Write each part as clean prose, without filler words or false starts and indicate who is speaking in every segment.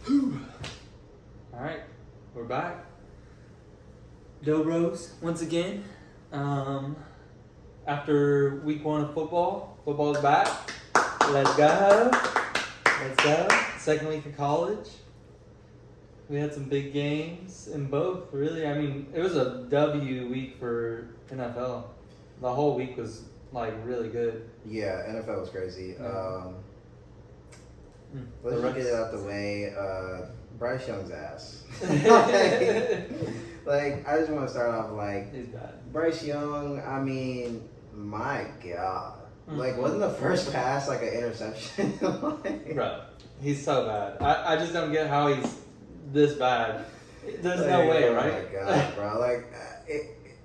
Speaker 1: All right, we're back. Dobros once again. After week 1 of football's back. Let's go. Second week of college. We had some big games in both, really. I mean, it was a W week for NFL. The whole week was, like, really good.
Speaker 2: Yeah, NFL was crazy.
Speaker 1: Yeah.
Speaker 2: Let's just get it out the way. Bryce Young's ass. like, I just want to start off, like,
Speaker 1: he's bad.
Speaker 2: Bryce Young, I mean, my God.
Speaker 1: Mm-hmm.
Speaker 2: Like, wasn't the first pass, like, an interception? Like,
Speaker 1: Bro, he's so bad. I just don't get how he's this bad. There's no way, right?
Speaker 2: Oh, my God, bro. Like,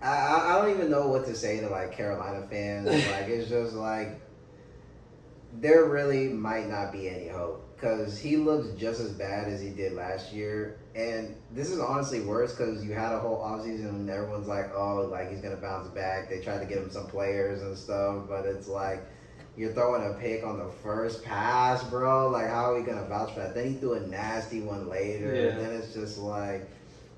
Speaker 2: I don't even know what to say to, like, Carolina fans. Like, it's just, like, there really might not be any hope. Because he looks just as bad as he did last year. And this is honestly worse because you had a whole offseason and everyone's like, oh, like, he's going to bounce back. They tried to get him some players and stuff. But it's like, you're throwing a pick on the first pass, bro. Like, how are we going to vouch for that? Then he threw a nasty one later.
Speaker 1: Yeah.
Speaker 2: And then it's just like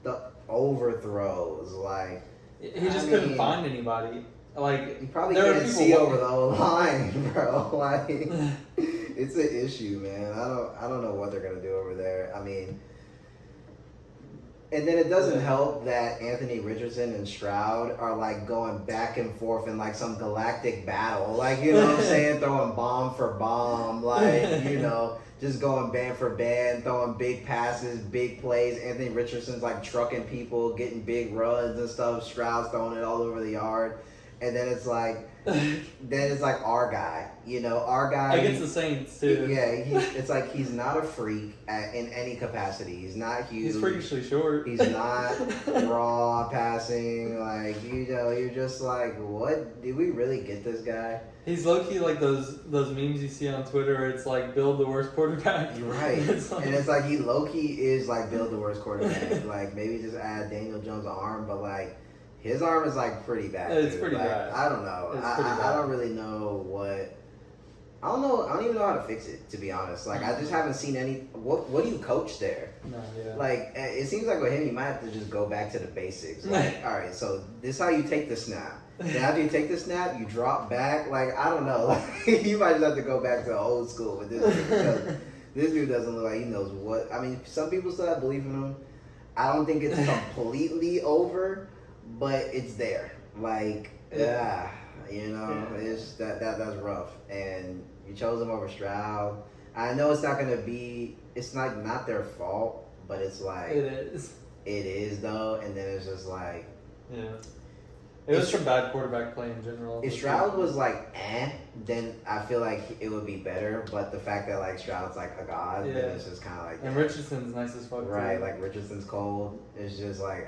Speaker 2: the overthrows. Like,
Speaker 1: he just couldn't find anybody. Like,
Speaker 2: you probably can't see over the whole line, bro. Like, it's an issue, man. I don't know what they're gonna do over there. I mean, and then it doesn't help that Anthony Richardson and Stroud are like going back and forth in like some galactic battle. Like, you know what I'm saying? Throwing bomb for bomb, like, you know, just going band for band, throwing big passes, big plays. Anthony Richardson's like trucking people, getting big runs and stuff. Stroud's throwing it all over the yard. And then it's like, our guy, you know, our guy
Speaker 1: against the Saints too.
Speaker 2: Yeah, it's like he's not a freak in any capacity. He's not huge.
Speaker 1: He's freakishly short.
Speaker 2: He's not raw passing. Like, you know, you're just like, what? Did we really get this guy?
Speaker 1: He's low key like those memes you see on Twitter. Where it's like build the worst quarterback.
Speaker 2: You're right. And it's like he low key is like build the worst quarterback. Like maybe just add Daniel Jones' arm, but like. His arm is like pretty bad.
Speaker 1: It's
Speaker 2: dude.
Speaker 1: pretty
Speaker 2: like,
Speaker 1: bad.
Speaker 2: I don't know. I don't really know what. I don't know. I don't even know how to fix it, to be honest. Like I just haven't seen any. What do you coach there?
Speaker 1: No, yeah.
Speaker 2: Like it seems like with him, you might have to just go back to the basics. Like, all right, so this is how you take the snap. Then after you take the snap, you drop back. Like I don't know. Like you might just have to go back to the old school with this dude because this dude doesn't look like he knows what. I mean, some people still have belief in him. I don't think it's completely over. But it's there, like, you know, it's that's rough. And you chose him over Stroud. I know it's not gonna be, it's not their fault, but it's like
Speaker 1: it is
Speaker 2: though. And then it's just like,
Speaker 1: it was some bad quarterback play in general.
Speaker 2: If Stroud was like, then I feel like it would be better. But the fact that like Stroud's like a god, then it's just kind of like.
Speaker 1: And Richardson's nice as fuck.
Speaker 2: Right, like Richardson's cold. It's just like,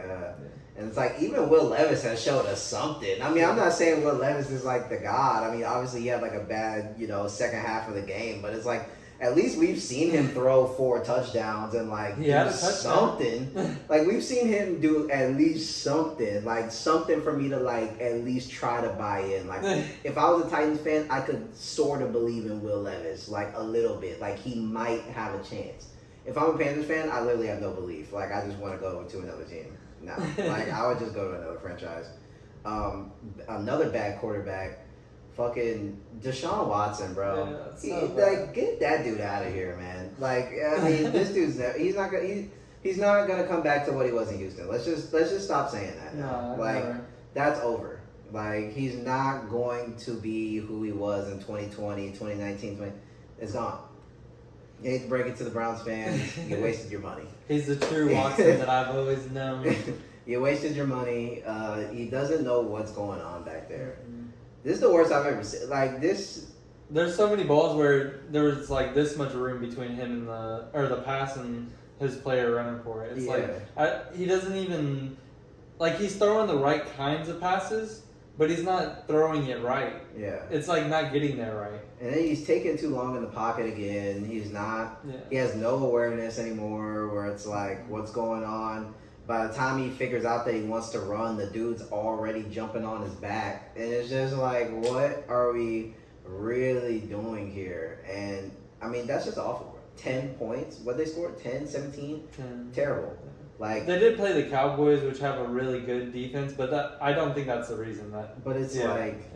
Speaker 2: and it's like even Will Levis has showed us something. I mean, I'm not saying Will Levis is like the god. I mean, obviously he had like a bad, you know, second half of the game, but it's like. At least we've seen him throw 4 touchdowns and like do something. Like we've seen him do at least something, like something for me to like at least try to buy in. Like if I was a Titans fan, I could sort of believe in Will Levis, like a little bit, like he might have a chance. If I'm a Panthers fan, I literally have no belief. Like I just want to go to another team. No, like I would just go to another franchise. Another bad quarterback. Fucking Deshaun Watson, bro. Like, get that dude out of here, man. Like, I mean, this dude's he's not gonna come back to what he was in Houston. Let's just stop saying that now. That's over. Like, he's not going to be who he was in 2020, 2019, it's gone. You hate to break it to the Browns fans. You wasted your money.
Speaker 1: He's the true Watson that I've always known.
Speaker 2: You wasted your money. He doesn't know what's going on back there. This is the worst I've ever seen. Like this.
Speaker 1: There's so many balls where there was like this much room between him and the pass and his player running for it. It's like he doesn't even like he's throwing the right kinds of passes, but he's not throwing it right. Yeah. It's like not getting there right.
Speaker 2: And then he's taking too long in the pocket again. He's not. Yeah. He has no awareness anymore. Where it's like, what's going on? By the time he figures out that he wants to run, the dude's already jumping on his back. And it's just like, what are we really doing here? And, I mean, that's just awful, bro. 10 points. What they scored? 10, 17?
Speaker 1: 10.
Speaker 2: Terrible. Like
Speaker 1: they did play the Cowboys, which have a really good defense, but I don't think that's the reason that.
Speaker 2: But it's like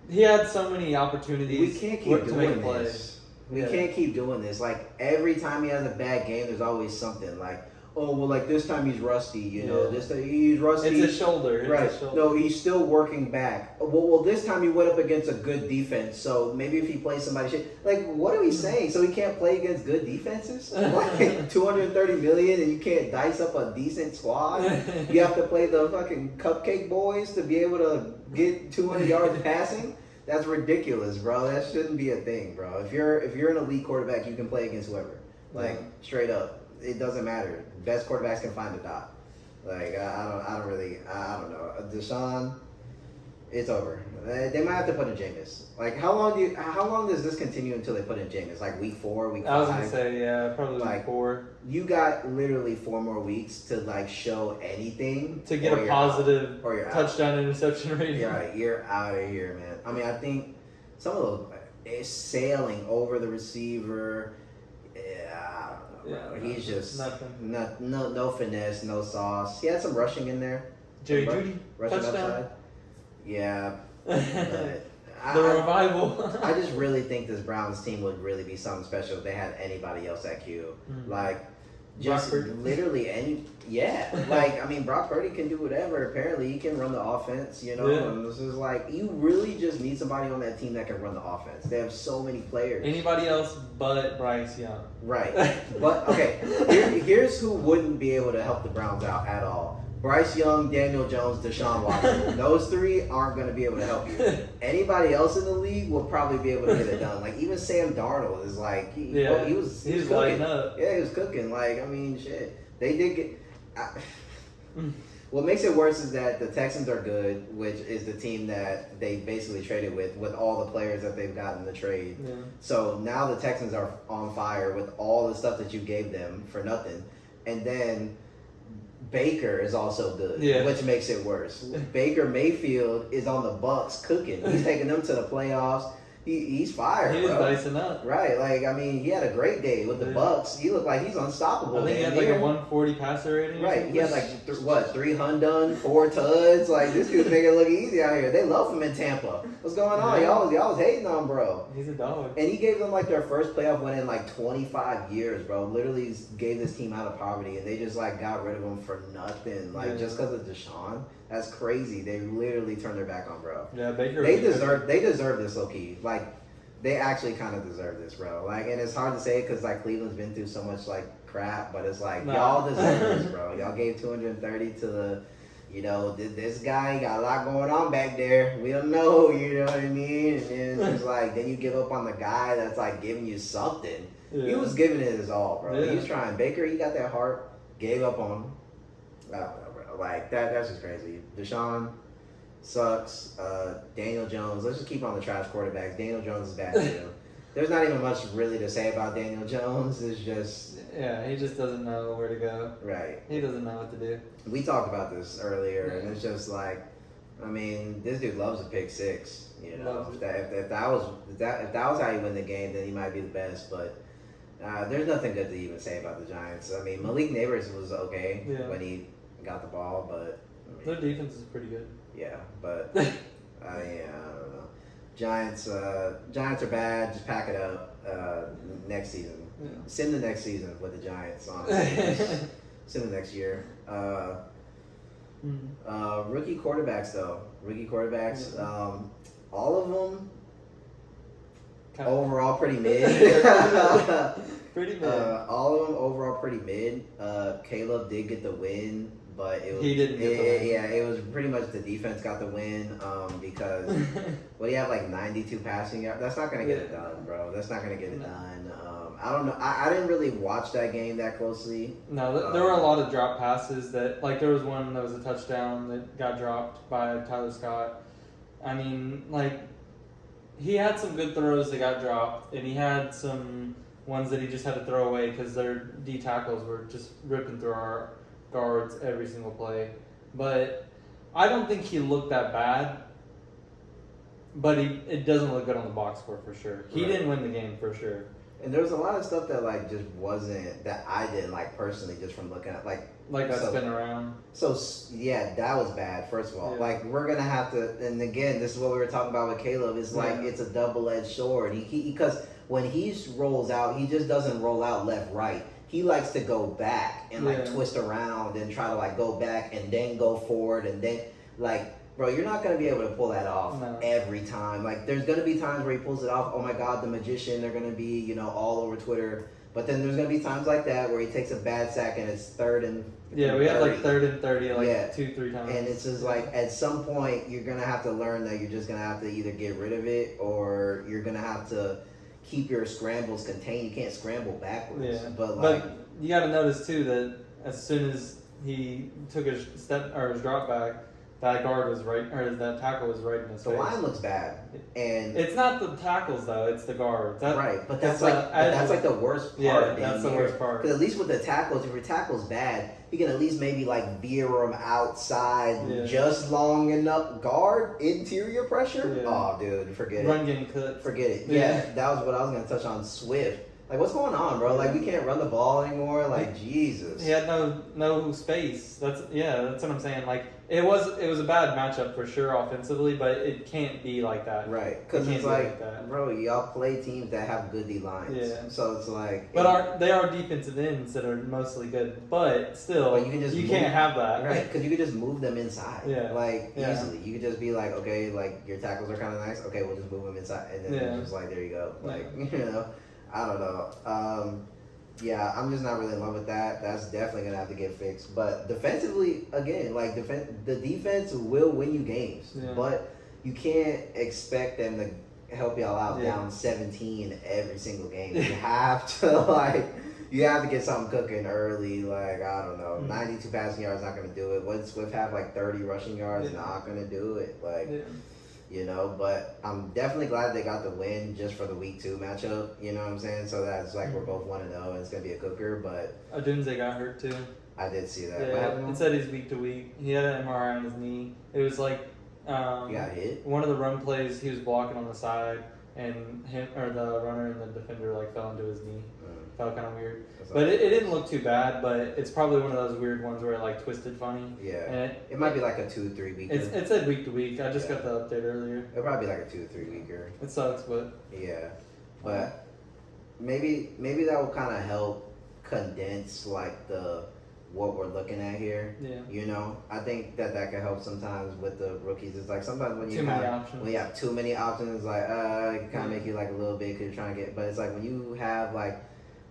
Speaker 1: he had so many opportunities.
Speaker 2: We can't keep doing
Speaker 1: play.
Speaker 2: this. We can't keep doing this. Like every time he has a bad game, there's always something. Like, oh well, like this time he's rusty. You know, this time he's rusty.
Speaker 1: It's a shoulder.
Speaker 2: Right.
Speaker 1: A shoulder.
Speaker 2: No, he's still working back. Well, this time he went up against a good defense. So maybe if he plays somebody shit, like what are we saying? So he can't play against good defenses? Like 230 million, and you can't dice up a decent squad. You have to play the fucking cupcake boys to be able to get 200 yards passing. That's ridiculous, bro. That shouldn't be a thing, bro. If you're an elite quarterback, you can play against whoever. Like straight up, it doesn't matter. Best quarterbacks can find a dot. Like I don't know. Deshaun, it's over. They might have to put in Jameis. Like how long does this continue until they put in Jameis? Like week 4, week 5?
Speaker 1: I was gonna say probably like week 4.
Speaker 2: You got literally 4 more weeks to like show anything
Speaker 1: to get a positive touchdown interception rating.
Speaker 2: Yeah, right, you're out of here, man. I mean, I think some of those is sailing over the receiver. I don't know, bro. He's just no finesse, no sauce. He had some rushing in there.
Speaker 1: Jerry Jeudy
Speaker 2: rushing
Speaker 1: touchdown.
Speaker 2: Upside. Yeah.
Speaker 1: The revival.
Speaker 2: I just really think this Browns team would really be something special if they had anybody else at Q. Like, just literally any. Yeah. Like, I mean, Brock Purdy can do whatever. Apparently, he can run the offense, you know. Yeah. And this is like, you really just need somebody on that team that can run the offense. They have so many players.
Speaker 1: Anybody else but Bryce Young.
Speaker 2: Right. But, okay, here's who wouldn't be able to help the Browns out at all. Bryce Young, Daniel Jones, Deshaun Watson. Those 3 aren't going to be able to help you. Anybody else in the league will probably be able to get it done. Like, even Sam Darnold is like, he was
Speaker 1: lighting
Speaker 2: cooking.
Speaker 1: up.
Speaker 2: Yeah, he was cooking. Like, I mean, shit. They did get... What makes it worse is that the Texans are good, which is the team that they basically traded with all the players that they've gotten in the trade. Yeah. So now the Texans are on fire with all the stuff that you gave them for nothing. And then... Baker is also good, which makes it worse. Baker Mayfield is on the Bucs cooking. He's taking them to the playoffs. He's fired.
Speaker 1: He was dicing up.
Speaker 2: Right. Like, I mean, he had a great day with the Bucs. He looked like he's unstoppable.
Speaker 1: I think he had like a 140 passer rating.
Speaker 2: Right. He had like, 3 hundun, 4 tuds. Like, this dude's making it look easy out here. They love him in Tampa. What's going on? Y'all was hating on bro.
Speaker 1: He's a dog.
Speaker 2: And he gave them like their first playoff win in like 25 years, bro. Literally gave this team out of poverty, and they just like got rid of him for nothing. Like, just because of Deshaun. That's crazy. They literally turned their back on bro.
Speaker 1: Yeah, Baker.
Speaker 2: They deserve this, low key. Like, they actually kind of deserve this, bro. Like, and it's hard to say because like Cleveland's been through so much like crap, but it's like y'all deserve this, bro. Y'all gave 230 to the, you know, this guy got a lot going on back there. We don't know, you know what I mean? And it's like then you give up on the guy that's like giving you something. Yeah. He was giving it his all, bro. Yeah. He was trying. Baker, he got that heart. Gave up on him. I don't know, bro. Like that's just crazy. Deshaun sucks. Daniel Jones. Let's just keep on the trash quarterbacks. Daniel Jones is bad too. There's not even much really to say about Daniel Jones. It's just
Speaker 1: he just doesn't know where to go.
Speaker 2: Right.
Speaker 1: He doesn't know what to do.
Speaker 2: We talked about this earlier, and it's just like, I mean, this dude loves a pick 6. You know, if that was how you win the game, then he might be the best. But there's nothing good to even say about the Giants. I mean, Malik Neighbors was okay when he got the ball, but I mean,
Speaker 1: their defense is pretty good.
Speaker 2: Yeah, but I don't know. Giants are bad. Just pack it up next season. Yeah. Send the next season with the Giants, honestly. Send the next year. Rookie quarterbacks, though. All of them overall pretty mid.
Speaker 1: Pretty mid.
Speaker 2: All of them overall pretty mid. Caleb did get the win. But it was,
Speaker 1: he didn't get the win.
Speaker 2: Yeah, it was pretty much the defense got the win because he had like 92 passing yards. That's not going to get it done, bro. That's not going to get it done. I don't know. I didn't really watch that game that closely.
Speaker 1: No, there were a lot of drop passes that, like, there was one that was a touchdown that got dropped by Tyler Scott. I mean, like, he had some good throws that got dropped, and he had some ones that he just had to throw away because their D tackles were just ripping through our guards every single play. But I don't think he looked that bad. But it doesn't look good on the box score for sure. He didn't win the game for sure.
Speaker 2: And there was a lot of stuff that like just wasn't that I didn't like personally just from looking at like
Speaker 1: that
Speaker 2: so,
Speaker 1: spin around.
Speaker 2: So yeah, that was bad. First of all, like we're gonna have to, and again, this is what we were talking about with Caleb. It's like it's a double-edged sword. He because when he rolls out, he just doesn't roll out left right. He likes to go back and like twist around and try to like go back and then go forward and then like. Bro, you're not going to be able to pull that off every time. Like, there's going to be times where he pulls it off. Oh, my God, the magician. They're going to be, you know, all over Twitter. But then there's going to be times like that where he takes a bad sack and it's third and
Speaker 1: yeah, we had like 3rd and 30 like 2-3 times.
Speaker 2: And it's just like at some point you're going to have to learn that you're just going to have to either get rid of it or you're going to have to keep your scrambles contained. You can't scramble backwards.
Speaker 1: Yeah.
Speaker 2: But
Speaker 1: you got to notice, too, that as soon as he took his step or his drop back, that guard was right, or that tackle was right in his face.
Speaker 2: The line looks bad, and
Speaker 1: it's not the tackles though; it's the guards.
Speaker 2: Right, but that's like the worst part.
Speaker 1: Yeah, that's the worst part.
Speaker 2: Because at least with the tackles, if your tackle's bad, you can at least maybe like veer them outside just long enough. Guard interior pressure. Yeah. Oh, dude, forget it.
Speaker 1: Run getting cooked.
Speaker 2: Forget it. Yeah, that was what I was gonna touch on. Swift. Like, what's going on, bro? Like, we can't run the ball anymore. Like, Jesus.
Speaker 1: He had no space. That's what I'm saying. Like, it was a bad matchup for sure offensively, but it can't be like that.
Speaker 2: Right, because it's like, bro, y'all play teams that have good D lines. Yeah. So it's like,
Speaker 1: but they are defensive ends that are mostly good, but still,
Speaker 2: but
Speaker 1: you can't have that.
Speaker 2: Right, because you could just move them inside.
Speaker 1: Yeah.
Speaker 2: Like easily, you could just be like, okay, like your tackles are kind of nice. Okay, we'll just move them inside, and then it's just like, there you go. Like you know. I don't know. Yeah, I'm just not really in love with that. That's definitely gonna have to get fixed. But defensively, again, like the defense will win you games, but you can't expect them to help y'all out down 17 every single game. You have to you have to get something cooking early. Like I don't know, 92 passing yards not gonna do it. Would Swift have like 30 rushing yards? Not gonna do it. Like. Yeah. You know, but I'm definitely glad they got the win just for the week 2 matchup. You know what I'm saying? So that's like we're both 1-0 and it's gonna be a cooker. But
Speaker 1: Odunze got hurt too.
Speaker 2: I did see that.
Speaker 1: Yeah, it said he's week to week. He had an MRI on his knee. It was like
Speaker 2: he got hit.
Speaker 1: One of the run plays, he was blocking on the side, and him or the runner and the defender like fell into his knee. Felt kind of weird, but it didn't look too bad. But it's probably one of those weird ones where it like twisted funny.
Speaker 2: Yeah, and it might be like a 2-3 weeker.
Speaker 1: It said week to week. I just got the update earlier.
Speaker 2: It'll probably be like a 2-3 weeker.
Speaker 1: It sucks, but
Speaker 2: yeah, but maybe that will kind of help condense like what we're looking at here.
Speaker 1: Yeah,
Speaker 2: you know, I think that can help sometimes with the rookies. It's like sometimes when you have too many options, like it kind of make you like a little bit because you're trying to get. But it's like when you have like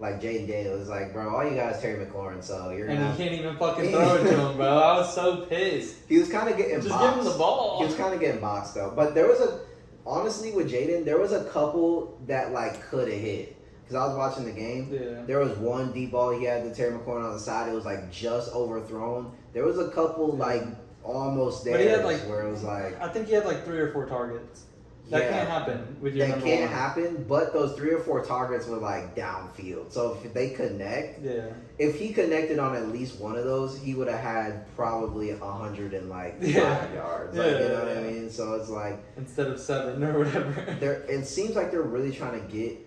Speaker 2: Jaden Daniels, it's like, bro, all you got is Terry McLaurin, so you're gonna.
Speaker 1: And you can't even fucking throw it to him, bro. I was so pissed.
Speaker 2: He was kind of getting
Speaker 1: just
Speaker 2: boxed.
Speaker 1: give him the ball.
Speaker 2: He was kind of getting boxed though, but there was honestly with Jaden, there was a couple that like could have hit. Because I was watching the game. Yeah. There was one deep ball he had to Terry McLaurin on the side. It was like just overthrown. There was a couple like almost there.
Speaker 1: But he had like
Speaker 2: where it was like
Speaker 1: I think he had like 3 or 4 targets. That can't happen with your number
Speaker 2: one. That can't
Speaker 1: one.
Speaker 2: happen, but those 3 or 4 targets were like downfield. So if they connect, if he connected on at least one of those, he would have had probably 105 yards. Like, you know what I mean? So it's like
Speaker 1: instead of 7 or whatever.
Speaker 2: It seems like they're really trying to get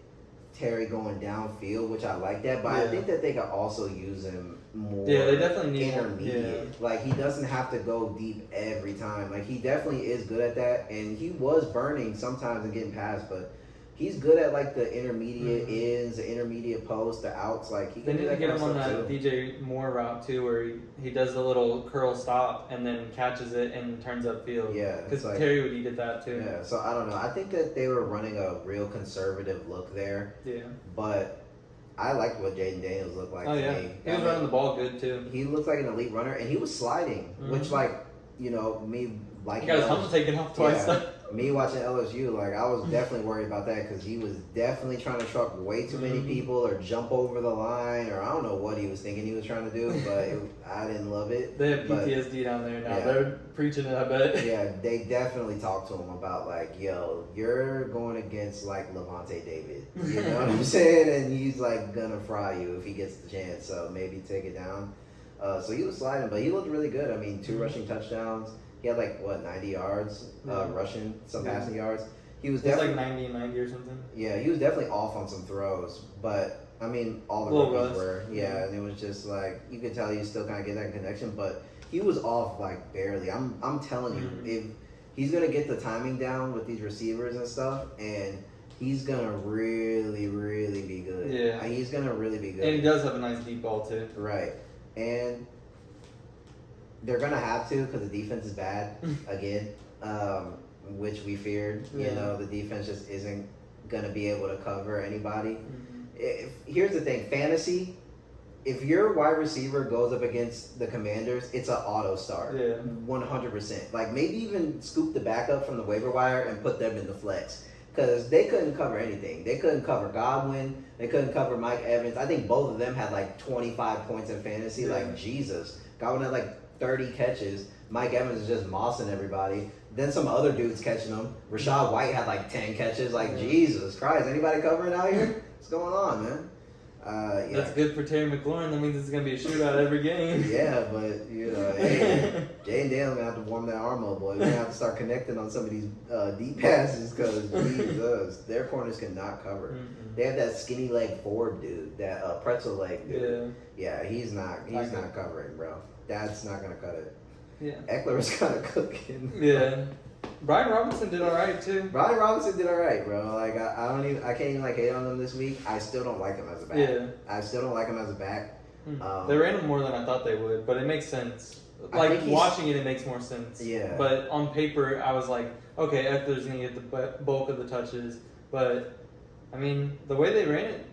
Speaker 2: Terry going downfield, which I like that, but I think that they could also use him more.
Speaker 1: Yeah, they definitely need
Speaker 2: intermediate. Like he doesn't have to go deep every time. Like he definitely is good at that, and he was burning sometimes and getting past, but he's good at like the intermediate ends, the intermediate post, the outs. Like he can.
Speaker 1: They need to get him on that DJ Moore route too, where he does the little curl stop and then catches it and turns upfield. Yeah, because like, Terry would eat at that too.
Speaker 2: Yeah, so I don't know. I think that they were running a real conservative look there.
Speaker 1: Yeah,
Speaker 2: but I liked what Jaden Daniels looked like.
Speaker 1: Oh yeah, he was running the ball good too.
Speaker 2: He looked like an elite runner, and he was sliding, which like me like.
Speaker 1: He got his helmet taken off twice.
Speaker 2: Yeah. Me watching LSU, like I was definitely worried about that because he was definitely trying to truck way too many people or jump over the line, or I don't know what he was thinking he was trying to do, but I didn't love it.
Speaker 1: They have PTSD down there now. Yeah. They're preaching it, I bet.
Speaker 2: Yeah, they definitely talked to him about like, yo, you're going against like Levante David. You know what I'm saying? And he's like gonna fry you if he gets the chance. So maybe take it down. So he was sliding, but he looked really good. I mean, 2 rushing touchdowns. He had 90 yards rushing, some passing yards. he was
Speaker 1: It was
Speaker 2: definitely
Speaker 1: like 90 and 90 or something.
Speaker 2: Yeah, he was definitely off on some throws, but I mean, all the
Speaker 1: Little
Speaker 2: rookies
Speaker 1: rust.
Speaker 2: were. Yeah, and it was just like you could tell he was still kind of getting that connection, but he was off like barely. I'm telling you, if he's gonna get the timing down with these receivers and stuff, and he's gonna really, really be good.
Speaker 1: Yeah.
Speaker 2: He's gonna really be good.
Speaker 1: And he does have a nice deep ball too.
Speaker 2: Right, and they're gonna have to because the defense is bad again, which we feared.
Speaker 1: Yeah.
Speaker 2: You know, the defense just isn't gonna be able to cover anybody. Here's the thing, fantasy. If your wide receiver goes up against the Commanders, it's an auto start.
Speaker 1: Yeah.
Speaker 2: 100%. Like maybe even scoop the backup from the waiver wire and put them in the flex. Because they couldn't cover anything. They couldn't cover Godwin. They couldn't cover Mike Evans. I think both of them had like 25 points in fantasy.
Speaker 1: Yeah.
Speaker 2: Like, Jesus. Godwin had like 30 catches. Mike Evans is just mossing everybody. Then some other dudes catching them. Rashad White had like 10 catches. Like, Jesus Christ. Anybody covering out here? What's going on, man? Yeah.
Speaker 1: That's good for Terry McLaurin. That means it's going to be a shootout every game.
Speaker 2: Yeah, but, you know, hey, Jay and Daniel's going to have to warm that arm up, boy. We're going to have to start connecting on some of these deep passes because, Jesus, their corners cannot cover.
Speaker 1: Mm-mm.
Speaker 2: They have that skinny leg forward dude, that pretzel leg dude.
Speaker 1: Yeah.
Speaker 2: Yeah, he's not covering, bro. That's not going to cut it.
Speaker 1: Yeah.
Speaker 2: Eckler was kind of cooking.
Speaker 1: Yeah. Brian Robinson did all right too.
Speaker 2: Brian Robinson did all right, bro. Like I can't even like hate on him this week. I still don't like him as a back.
Speaker 1: Yeah.
Speaker 2: I still don't like him as a back.
Speaker 1: They ran him more than I thought they would, but it makes sense. Like watching it makes more sense.
Speaker 2: Yeah.
Speaker 1: But on paper, I was like, okay, Eckler's gonna get the bulk of the touches. But I mean, the way they ran it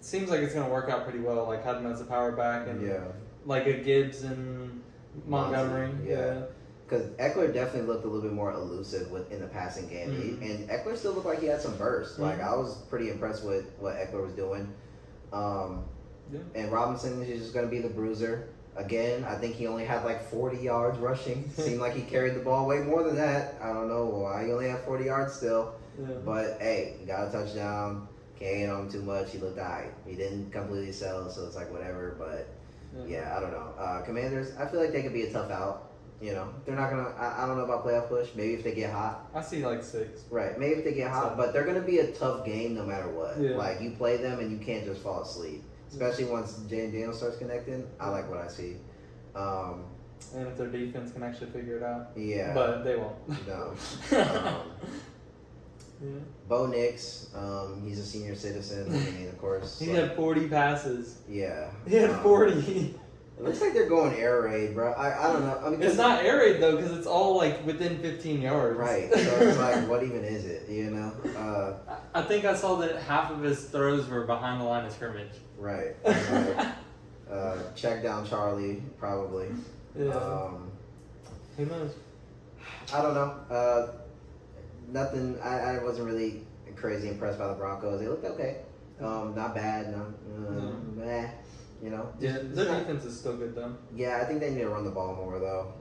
Speaker 1: seems like it's gonna work out pretty well. Like having him as a power back and like a Gibbs and Montgomery. Yeah.
Speaker 2: Because Eckler definitely looked a little bit more elusive in the passing game. And Eckler still looked like he had some burst. Like, I was pretty impressed with what Eckler was doing. And Robinson is just going to be the bruiser. Again, I think he only had like 40 yards rushing. Seemed like he carried the ball way more than that. I don't know why he only had 40 yards still.
Speaker 1: Yeah.
Speaker 2: But, hey, he got a touchdown. Can't hit on him too much. He looked all right. He didn't completely sell, so it's like whatever. But, yeah, I don't know. Commanders, I feel like they could be a tough out. You know, they're not going to, I don't know about playoff push. Maybe if they get hot.
Speaker 1: I see like 6.
Speaker 2: Right. Maybe if they get hot, but they're going to be a tough game no matter what.
Speaker 1: Yeah.
Speaker 2: Like, you play them and you can't just fall asleep. Especially once Jay and Daniel starts connecting. I like what I see.
Speaker 1: And if their defense can actually figure it out.
Speaker 2: Yeah.
Speaker 1: But they won't.
Speaker 2: No.
Speaker 1: Yeah.
Speaker 2: Bo Nix, he's a senior citizen. I mean, of course.
Speaker 1: He had 40 passes.
Speaker 2: Yeah.
Speaker 1: He had 40.
Speaker 2: It looks like they're going air raid, bro. I don't know. I mean,
Speaker 1: it's not air raid though, because it's all like within 15 yards.
Speaker 2: Right. So it's like, what even is it? You know.
Speaker 1: I think I saw that half of his throws were behind the line of scrimmage.
Speaker 2: Right. Check down Charlie, probably.
Speaker 1: Yeah. Who knows?
Speaker 2: I don't know. Nothing. I wasn't really crazy impressed by the Broncos. They looked okay. Not bad. Meh. You know.
Speaker 1: Yeah, their defense is still good though.
Speaker 2: Yeah, I think they need to run the ball more though.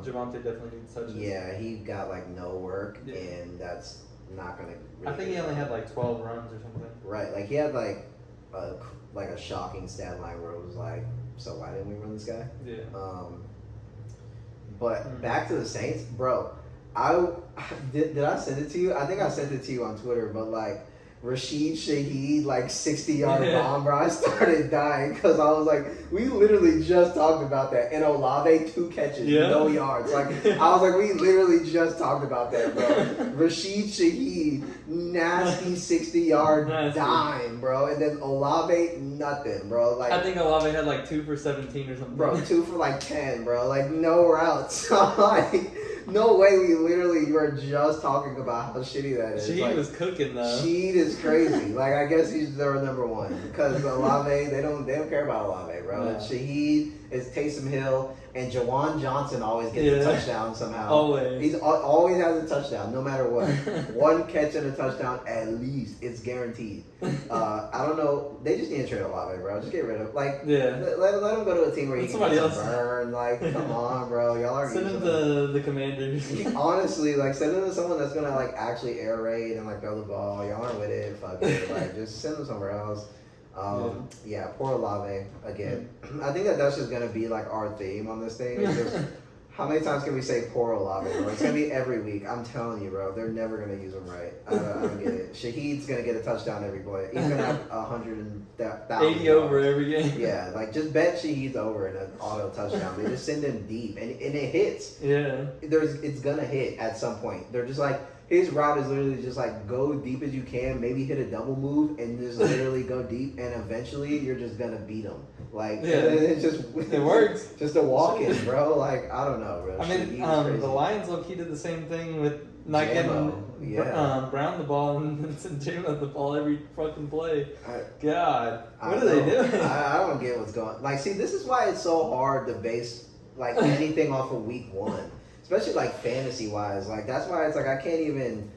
Speaker 1: Javonte definitely needs touches.
Speaker 2: Yeah, he got like no work, and that's not gonna. Really
Speaker 1: I think he only had like 12 runs or something.
Speaker 2: Right, like he had like a shocking stat line where it was like, so why didn't we run this guy?
Speaker 1: Yeah.
Speaker 2: But back to the Saints, bro. Did I send it to you? I think I sent it to you on Twitter, but like Rashid Shaheed, like 60-yard bomb, bro. I started dying because I was like, we literally just talked about that. And Olave, 2 catches, no yards. Like, I was like, we literally just talked about that, bro. Rashid Shaheed, nasty 60-yard dime, bro. And then Olave, nothing, bro. Like,
Speaker 1: I think Olave had like 2 for 17 or something.
Speaker 2: Bro, 2 for like 10, bro. Like, no routes. Like, no way we literally were just talking about how shitty that is.
Speaker 1: Shaheed
Speaker 2: like,
Speaker 1: was cooking though.
Speaker 2: Shaheed is crazy. Like, I guess he's their number one because Olave, they don't care about Olave, bro.
Speaker 1: No.
Speaker 2: Shaheed is Taysom Hill, and Jawan Johnson always gets a touchdown somehow.
Speaker 1: Always.
Speaker 2: He's always has a touchdown, no matter what. 1 catch and a touchdown at least. It's guaranteed. I don't know. They just need to trade Olave, bro. Just get rid of let him go to a team where he can get some burn. Like, come on, bro. Y'all are
Speaker 1: send him to the Commanders.
Speaker 2: Honestly, like, send him to someone that's gonna like actually air raid and like throw the ball. Y'all aren't with it. Fuck it. Like, just send him somewhere else. Poor Olave again. I think that's just gonna be like our theme on this thing. It's just How many times can we say poor Olave, bro? It's going to be every week. I'm telling you, bro. They're never going to use him right. I don't get it. Shahid's going to get a touchdown every play. He's going to have 100,000.
Speaker 1: 80 over every game.
Speaker 2: Yeah, like just bet Shahid's over in an auto touchdown. They just send him deep, and it hits.
Speaker 1: Yeah.
Speaker 2: It's going to hit at some point. They're just like, his route is literally just like go deep as you can, maybe hit a double move, and just literally go deep, and eventually you're just going to beat him. Like, it
Speaker 1: works.
Speaker 2: Just a walk-in, bro. Like, I don't know, bro.
Speaker 1: I mean, the Lions low-key did the same thing with not getting Brown the ball and J-Mo the ball every fucking play. God, what are they doing?
Speaker 2: I don't get what's going on. Like, see, this is why it's so hard to base, like, anything off of week one. Especially, like, fantasy-wise. Like, that's why it's like I can't even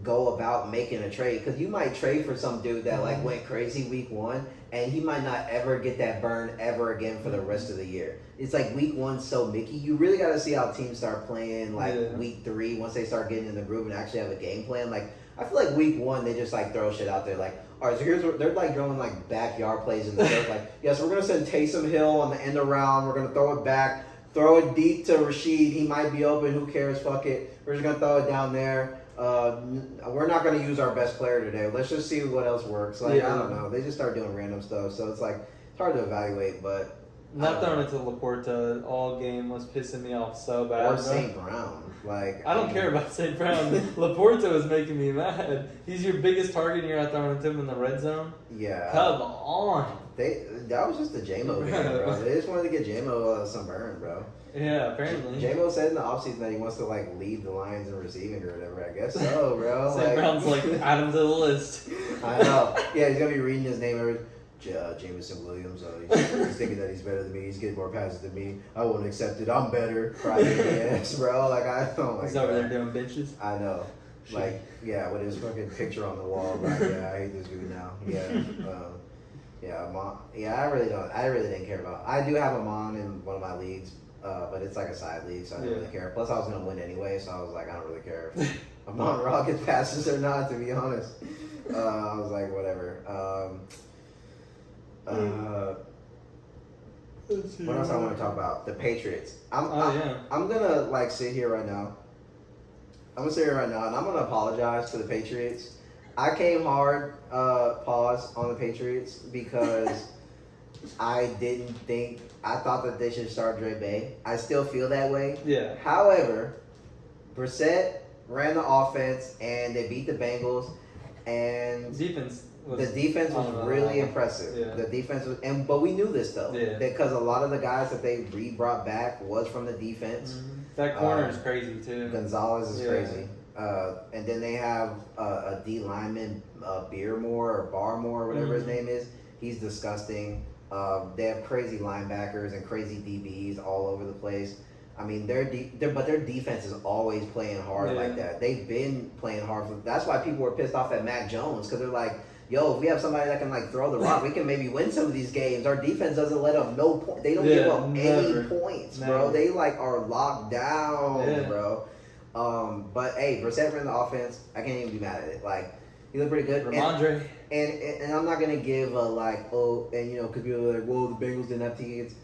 Speaker 2: go about making a trade. Because you might trade for some dude that, like, went crazy week one, and he might not ever get that burn ever again for the rest of the year. It's like week one's so Mickey. You really got to see how teams start playing, like, week three, once they start getting in the groove and actually have a game plan. Like, I feel like week one, they just, like, throw shit out there. Like, all right, so here's what they're, like, throwing, like, backyard plays in the dirt. Like, yes, we're going to send Taysom Hill on the end around. We're going to throw it back. Throw it deep to Rashid. He might be open. Who cares? Fuck it. We're just going to throw it down there. We're not going to use our best player today. Let's just see what else works. Like, I don't know. They just start doing random stuff. So it's like, it's hard to evaluate, but.
Speaker 1: Not throwing it to Laporta all game was pissing me off so bad.
Speaker 2: Or St. Brown. Like,
Speaker 1: I don't care about St. Brown. Laporta was making me mad. He's your biggest target and you're not throwing it to him in the red zone?
Speaker 2: Yeah.
Speaker 1: Come on.
Speaker 2: That was just a J-Mo game, bro. They just wanted to get J-Mo some burn, bro.
Speaker 1: Yeah, apparently.
Speaker 2: J-Mo said in the offseason that he wants to, like, lead the Lions in receiving or whatever. I guess so, bro.
Speaker 1: St. Brown's like, add him to the list.
Speaker 2: I know. Yeah, he's going to be reading his name every... Jameson Williams, he's thinking that he's better than me. He's getting more passes than me. I won't accept it. I'm better. Friday, yes, bro. Like, I don't like.
Speaker 1: He's over there doing benches.
Speaker 2: I know. Like, yeah, with his fucking picture on the wall. Like, yeah, I hate this dude now. Yeah, I really didn't care about. I do have Amon in one of my leagues, but it's like a side league, so I don't really care. Plus, I was gonna win anyway, so I was like, I don't really care if Amon Ra gets passes or not. To be honest, I was like, whatever. What else I want to talk about? The Patriots. I'm gonna like sit here right now. I'm gonna sit here right now, and I'm gonna apologize to the Patriots. I came hard, pause on the Patriots because I thought that they should start Dre Bay. I still feel that way.
Speaker 1: Yeah.
Speaker 2: However, Brissett ran the offense, and they beat the Bengals, and the defense was really impressive. Yeah. The defense was, but we knew this though, because a lot of the guys that they brought back was from the defense.
Speaker 1: Mm-hmm. That corner is crazy too.
Speaker 2: Gonzalez is crazy. And then they have a D lineman, Barmore, whatever his name is. He's disgusting. They have crazy linebackers and crazy DBs all over the place. I mean, their defense is always playing hard like that. They've been playing hard. That's why people were pissed off at Mac Jones, because they're like, yo, if we have somebody that can like throw the rock, we can maybe win some of these games. Our defense doesn't let them they don't give up any points, bro. They like are locked down, bro. But hey, Brissett ran the offense. I can't even be mad at it. Like, he looked pretty good.
Speaker 1: Ramondre.
Speaker 2: And I'm not gonna give a like, because people are like, well, the Bengals didn't have tickets.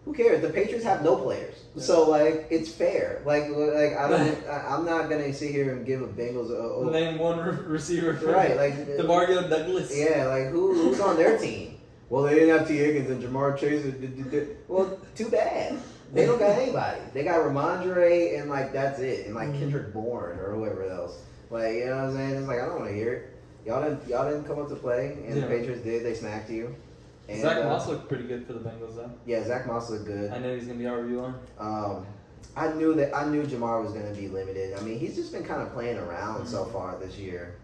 Speaker 2: Who cares? The Patriots have no players, so like it's fair. Like I'm not gonna sit here and give a Bengals
Speaker 1: name one receiver for
Speaker 2: like
Speaker 1: DeMario Douglas.
Speaker 2: Yeah, like who's on their team? Well, they didn't have T. Higgins and Jamar Chase. Well, too bad. They don't got anybody. They got Ramondre and like that's it, and like Kendrick Bourne or whoever else. Like, you know what I'm saying? It's like I don't want to hear it. Y'all didn't come up to play, and the Patriots did. They smacked you. And,
Speaker 1: Zach Moss looked pretty good for the Bengals, though.
Speaker 2: Yeah, Zach Moss looked good.
Speaker 1: I knew he was gonna be RB1.
Speaker 2: I knew Jamar was gonna be limited. I mean, he's just been kind of playing around so far this year,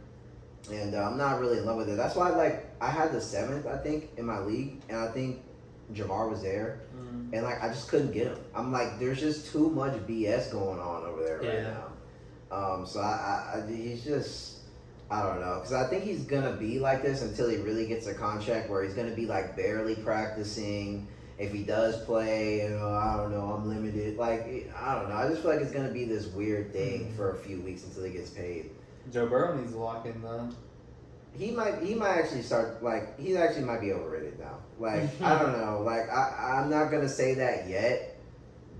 Speaker 2: and I'm not really in love with it. That's why, like, I had the 7th, I think, in my league, and I think Jamar was there, and like I just couldn't get him. I'm like, there's just too much BS going on over there right now. So he's just. I don't know, because I think he's going to be like this until he really gets a contract where he's going to be, like, barely practicing. If he does play, I don't know, I'm limited. Like, I don't know. I just feel like it's going to be this weird thing for a few weeks until he gets paid.
Speaker 1: Joe Burrow needs to lock in, though.
Speaker 2: He might actually start, like, he actually might be overrated now. Like, I don't know. Like, I'm not going to say that yet,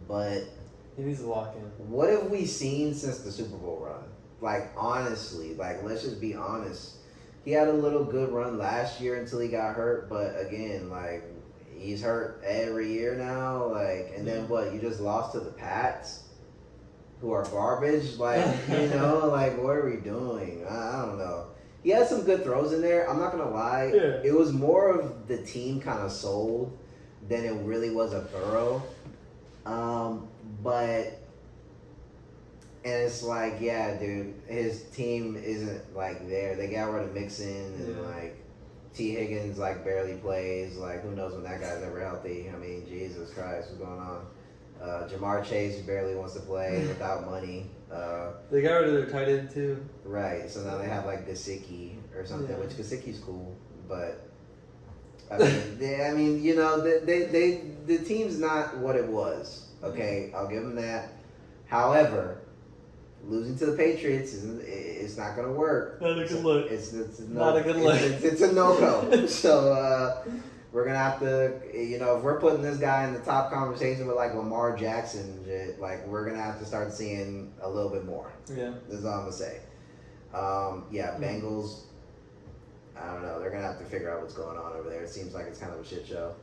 Speaker 2: but
Speaker 1: He needs to lock in.
Speaker 2: What have we seen since the Super Bowl run? Like, honestly, like, let's just be honest. He had a little good run last year until he got hurt, but again, like, he's hurt every year now. Like, and then what? You just lost to the Pats, who are garbage. Like, like, what are we doing? I don't know. He had some good throws in there. I'm not gonna lie.
Speaker 1: Yeah.
Speaker 2: It was more of the team kind of sold than it really was a Burrow. But. And it's like, yeah, dude, his team isn't, like, there. They got rid of Mixon, and, like, T. Higgins, like, barely plays. Like, who knows when that guy's ever healthy. I mean, Jesus Christ, what's going on? Jamar Chase barely wants to play without money.
Speaker 1: They got rid of their tight end, too.
Speaker 2: Right, so now they have, like, Gesicki or something, which Gesicki's cool. But, I mean, the team's not what it was. Okay, I'll give them that. However, losing to the Patriots it's not going to work.
Speaker 1: Not a good look.
Speaker 2: It's
Speaker 1: not a good look.
Speaker 2: It's a no-go. So we're going to have to, if we're putting this guy in the top conversation with like Lamar Jackson, like we're going to have to start seeing a little bit more.
Speaker 1: Yeah.
Speaker 2: That's all I'm going to say. Bengals, I don't know. They're going to have to figure out what's going on over there. It seems like it's kind of a shit show.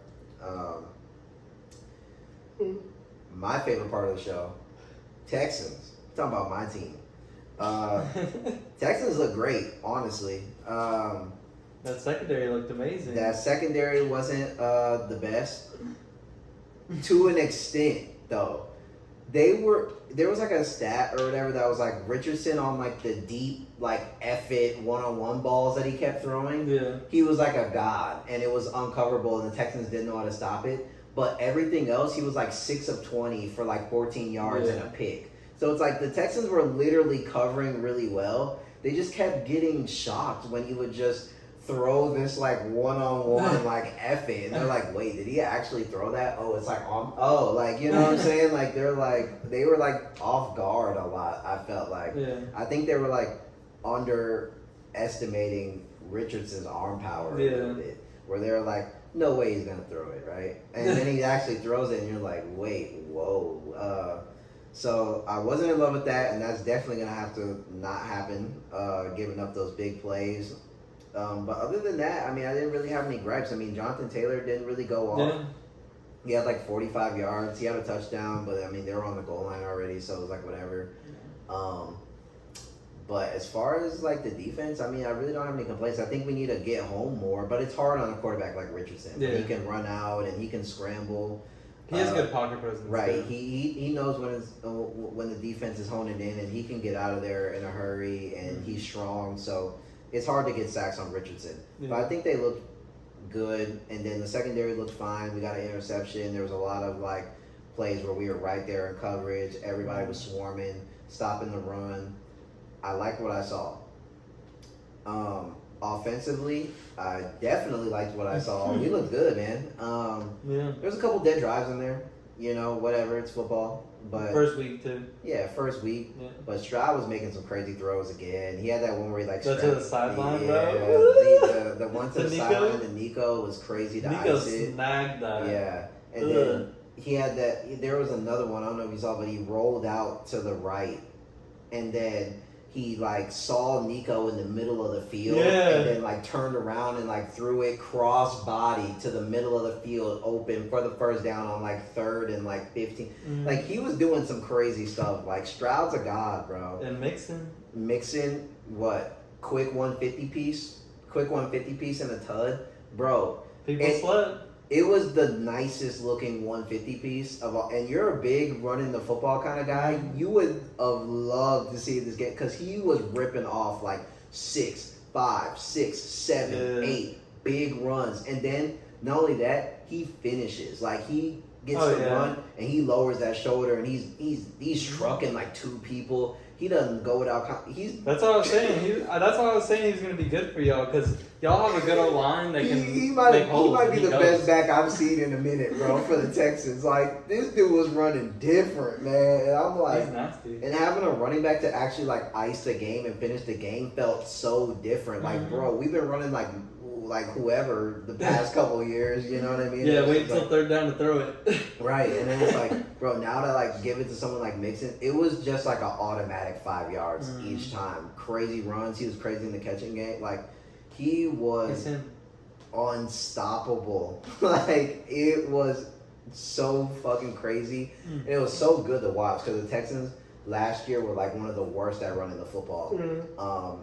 Speaker 2: My favorite part of the show, Texans. Talking about my team. Texans look great, honestly.
Speaker 1: That secondary looked amazing.
Speaker 2: That secondary wasn't the best. To an extent, though. There was like a stat or whatever that was like Richardson on like the deep, like F it one-on-one balls that he kept throwing.
Speaker 1: Yeah.
Speaker 2: He was like a god, and it was uncoverable, and the Texans didn't know how to stop it. But everything else, he was like 6 of 20 for like 14 yards and a pick. So it's like the Texans were literally covering really well. They just kept getting shocked when he would just throw this like one-on-one like F it. And they're like, wait, did he actually throw that? Oh, it's like like, you know what I'm saying? Like they were like off guard a lot, I felt like.
Speaker 1: Yeah.
Speaker 2: I think they were like underestimating Richardson's arm power a little bit. Where they were like, no way he's gonna throw it, right? And then he actually throws it and you're like, wait, whoa. So I wasn't in love with that, and that's definitely going to have to not happen, giving up those big plays. But other than that, I mean, I didn't really have any gripes. I mean, Jonathan Taylor didn't really go off.
Speaker 1: Yeah.
Speaker 2: He had like 45 yards. He had a touchdown, but I mean, they were on the goal line already, so it was like whatever. But as far as like the defense, I mean, I really don't have any complaints. I think we need to get home more, but it's hard on a quarterback like Richardson. Yeah. He can run out and he can scramble.
Speaker 1: He has good pocket presence.
Speaker 2: Right. He knows when the defense is honing in, and he can get out of there in a hurry, and he's strong. So it's hard to get sacks on Richardson. Yeah. But I think they looked good, and then the secondary looked fine. We got an interception. There was a lot of like plays where we were right there in coverage. Everybody was swarming, stopping the run. I liked what I saw. Offensively, I definitely liked what I saw. We looked good, man. There's a couple dead drives in there. Whatever. It's football. But
Speaker 1: first week too.
Speaker 2: Yeah, first week. Yeah. But Stroud was making some crazy throws again. He had that one where he like
Speaker 1: to the sideline,
Speaker 2: bro. The one to the sideline, the Nico was crazy to
Speaker 1: Nico
Speaker 2: ice it.
Speaker 1: snagged that.
Speaker 2: Yeah, and then he had that. There was another one. I don't know if you saw, but he rolled out to the right, and then he like saw Nico in the middle of the field, and then like turned around and like threw it cross body to the middle of the field open for the first down on like 3rd and like 15. Like he was doing some crazy stuff. Like Stroud's a god, bro.
Speaker 1: And
Speaker 2: Mixon, what? Quick 150 piece in a tud, bro.
Speaker 1: People slept.
Speaker 2: It was the nicest looking 150 piece of all, and you're a big running the football kind of guy. You would have loved to see this game because he was ripping off like 6, 5, 6, 7, 8 big runs, and then not only that, he finishes like he gets the run and he lowers that shoulder and he's trucking like 2 people. He doesn't go without.
Speaker 1: That's what I was saying. That's why I was saying he's going to be good for y'all because y'all have a good old line that can make holes.
Speaker 2: He might be the best back I've seen in a minute, bro, for the Texans. Like this dude was running different, man. And I'm like,
Speaker 1: he's nasty.
Speaker 2: And having a running back to actually like ice the game and finish the game felt so different. Like, bro, we've been running like like whoever the past couple years. You know what I mean?
Speaker 1: Yeah, wait
Speaker 2: It's
Speaker 1: until
Speaker 2: like,
Speaker 1: third down to throw it.
Speaker 2: right, and then it's like, bro, now to like give it to someone like Mixon, it was just like an automatic 5 yards each time. Crazy runs. He was crazy in the catching game. Like he was unstoppable. Like it was so fucking crazy, and it was so good to watch because the Texans last year were like one of the worst at running the football.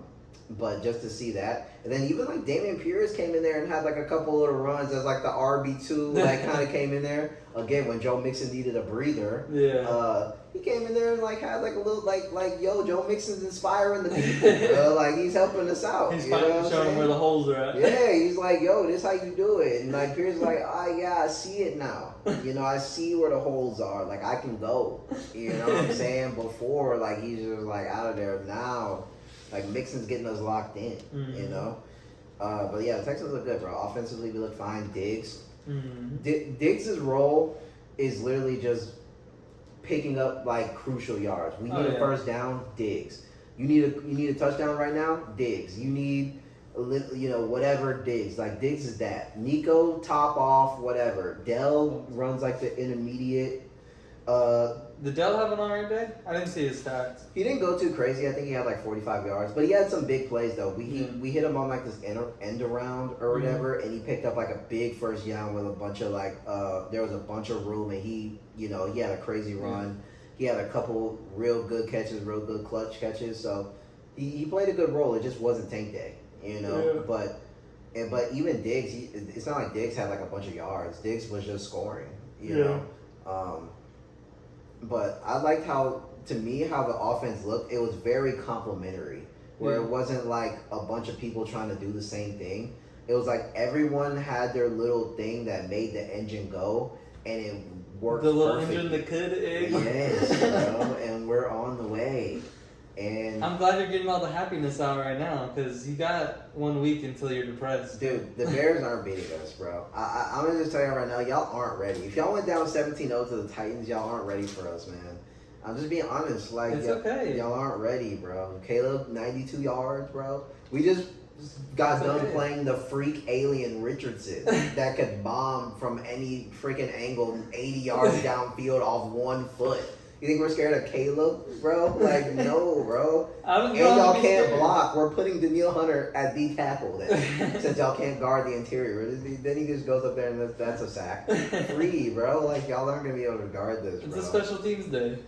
Speaker 2: But just to see that, and then even like Damian Pierce came in there and had like a couple little runs as like the RB2, like kind of came in there again when Joe Mixon needed a breather.
Speaker 1: Yeah.
Speaker 2: He came in there and like had like a little like yo, Joe Mixon's inspiring the people. Bro. Like he's helping us out.
Speaker 1: He's finally showing them where the holes are at.
Speaker 2: Yeah, he's like, yo, this how you do it. And like Pierce is like, yeah, I see it now. You know, I see where the holes are. Like I can go. You know what I'm saying? Before, like he's just like out of there. Now, like Mixon's getting us locked in. You know. But yeah, the Texans look good, bro. Offensively, we look fine. Diggs. Diggs' role is literally just picking up like crucial yards. We need a first down, Diggs. You need a touchdown right now, Diggs. You need a little, you know, whatever, Diggs. Like Diggs is that. Nico top off, whatever. Dell runs like the intermediate.
Speaker 1: Did Dell have an alright day? I didn't see his stats.
Speaker 2: He didn't go too crazy. I think he had like 45 yards, but he had some big plays though. We hit him on like this end around or whatever, and he picked up like a big first down with a bunch of like there was a bunch of room, and he had a crazy run. He had a couple real good catches, real good clutch catches. So he played a good role. It just wasn't Tank Day, you know. But even Diggs, it's not like Diggs had like a bunch of yards. Diggs was just scoring, you know. But I liked how the offense looked. It was very complimentary, where it wasn't like a bunch of people trying to do the same thing. It was like everyone had their little thing that made the engine go, and it worked.
Speaker 1: The little
Speaker 2: perfectly.
Speaker 1: engine that could egg.
Speaker 2: Yes, bro, and we're on the way. And
Speaker 1: I'm glad you're getting all the happiness out right now, because you got 1 week until you're depressed.
Speaker 2: Dude, the Bears aren't beating us, bro. I'm going to just tell you right now, y'all aren't ready. If y'all went down 17-0 to the Titans, y'all aren't ready for us, man. I'm just being honest. Like,
Speaker 1: it's okay.
Speaker 2: Y'all aren't ready, bro. Caleb, 92 yards, bro. We just got done playing the freak alien Richardson that could bomb from any freaking angle 80 yards downfield off 1 foot. You think we're scared of Caleb, bro? Like, no, bro. And y'all can't block. We're putting Daniil Hunter at the tackle then, since y'all can't guard the interior. Then he just goes up there and that's a sack. Free, bro. Like, y'all aren't going to be able to guard this, bro.
Speaker 1: It's a special teams day.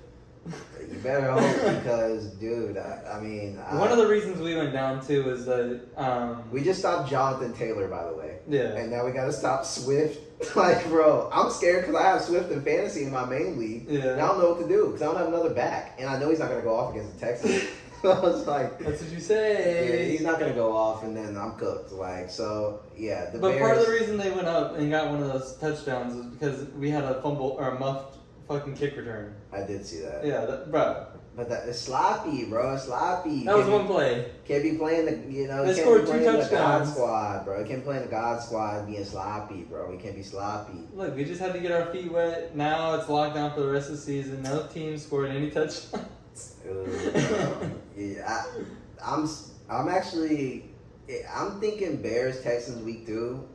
Speaker 2: You better hope, because, dude, I mean...
Speaker 1: One of the reasons we went down, too, is that...
Speaker 2: we just stopped Jonathan Taylor, by the way.
Speaker 1: Yeah.
Speaker 2: And now we got to stop Swift. Like, bro, I'm scared because I have Swift in fantasy in my main league.
Speaker 1: Yeah.
Speaker 2: And I don't know what to do because I don't have another back. And I know he's not going to go off against the Texans. I was like...
Speaker 1: That's what you say.
Speaker 2: Yeah, he's not going to go off, and then I'm cooked. Like, so, yeah.
Speaker 1: But Bears, part of the reason they went up and got one of those touchdowns is because we had a fumble or a muffed fucking kick return.
Speaker 2: I did see that.
Speaker 1: Yeah, bro.
Speaker 2: But it's sloppy, bro. It's sloppy.
Speaker 1: That was one play.
Speaker 2: Can't be playing the,
Speaker 1: They scored 2 touchdowns.
Speaker 2: The God squad, bro. Can't play in the God squad being sloppy, bro. We can't be sloppy.
Speaker 1: Look, we just had to get our feet wet. Now it's locked down for the rest of the season. No team scored any touchdowns.
Speaker 2: Yeah, I'm actually, I'm thinking Bears Texans week 2.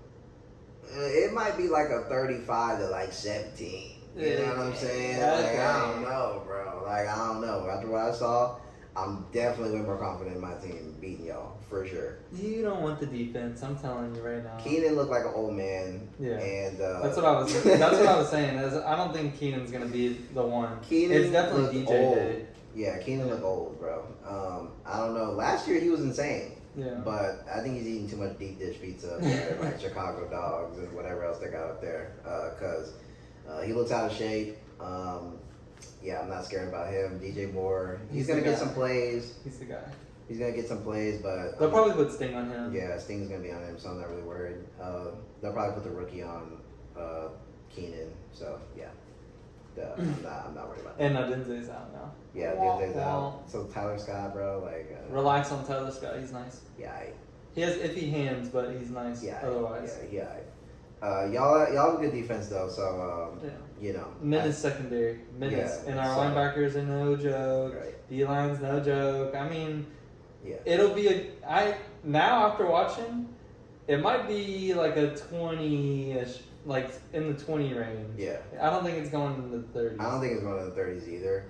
Speaker 2: It might be like a 35 to like 17. You know what I'm saying? Like, I don't know, bro. Like, I don't know. After what I saw, I'm definitely way more confident in my team beating y'all, for sure.
Speaker 1: You don't want the defense. I'm telling you right now.
Speaker 2: Keenan looked like an old man.
Speaker 1: Yeah.
Speaker 2: And
Speaker 1: that's what I was saying. I don't think Keenan's going to be the one. It's definitely DJ
Speaker 2: old.
Speaker 1: Day.
Speaker 2: Yeah, Keenan looked old, bro. I don't know. Last year, he was insane.
Speaker 1: Yeah.
Speaker 2: But I think he's eating too much deep dish pizza up there, like Chicago dogs and whatever else they got up there. Because he looks out of shape. Yeah, I'm not scared about him. DJ Moore, he's going to get some plays.
Speaker 1: He's the guy.
Speaker 2: He's going to get some plays, but...
Speaker 1: They'll probably put Sting on him.
Speaker 2: Yeah, Sting's going to be on him, so I'm not really worried. They'll probably put the rookie on Keenan, so yeah. I'm not worried about that.
Speaker 1: And Denze's out now.
Speaker 2: Yeah, Denze's out. So Tyler Scott, bro, like...
Speaker 1: relax on Tyler Scott. He's nice.
Speaker 2: Yeah,
Speaker 1: he has iffy hands, but he's nice otherwise.
Speaker 2: Yeah. Y'all have a good defense though, so you know.
Speaker 1: Menace secondary, and our linebackers are no joke.
Speaker 2: Right.
Speaker 1: D-line's no joke. I mean,
Speaker 2: yeah,
Speaker 1: it'll be now after watching, It might be like a 20-ish, like in the 20 range.
Speaker 2: Yeah.
Speaker 1: I don't think it's going in the 30s.
Speaker 2: I don't think it's going to the 30s either.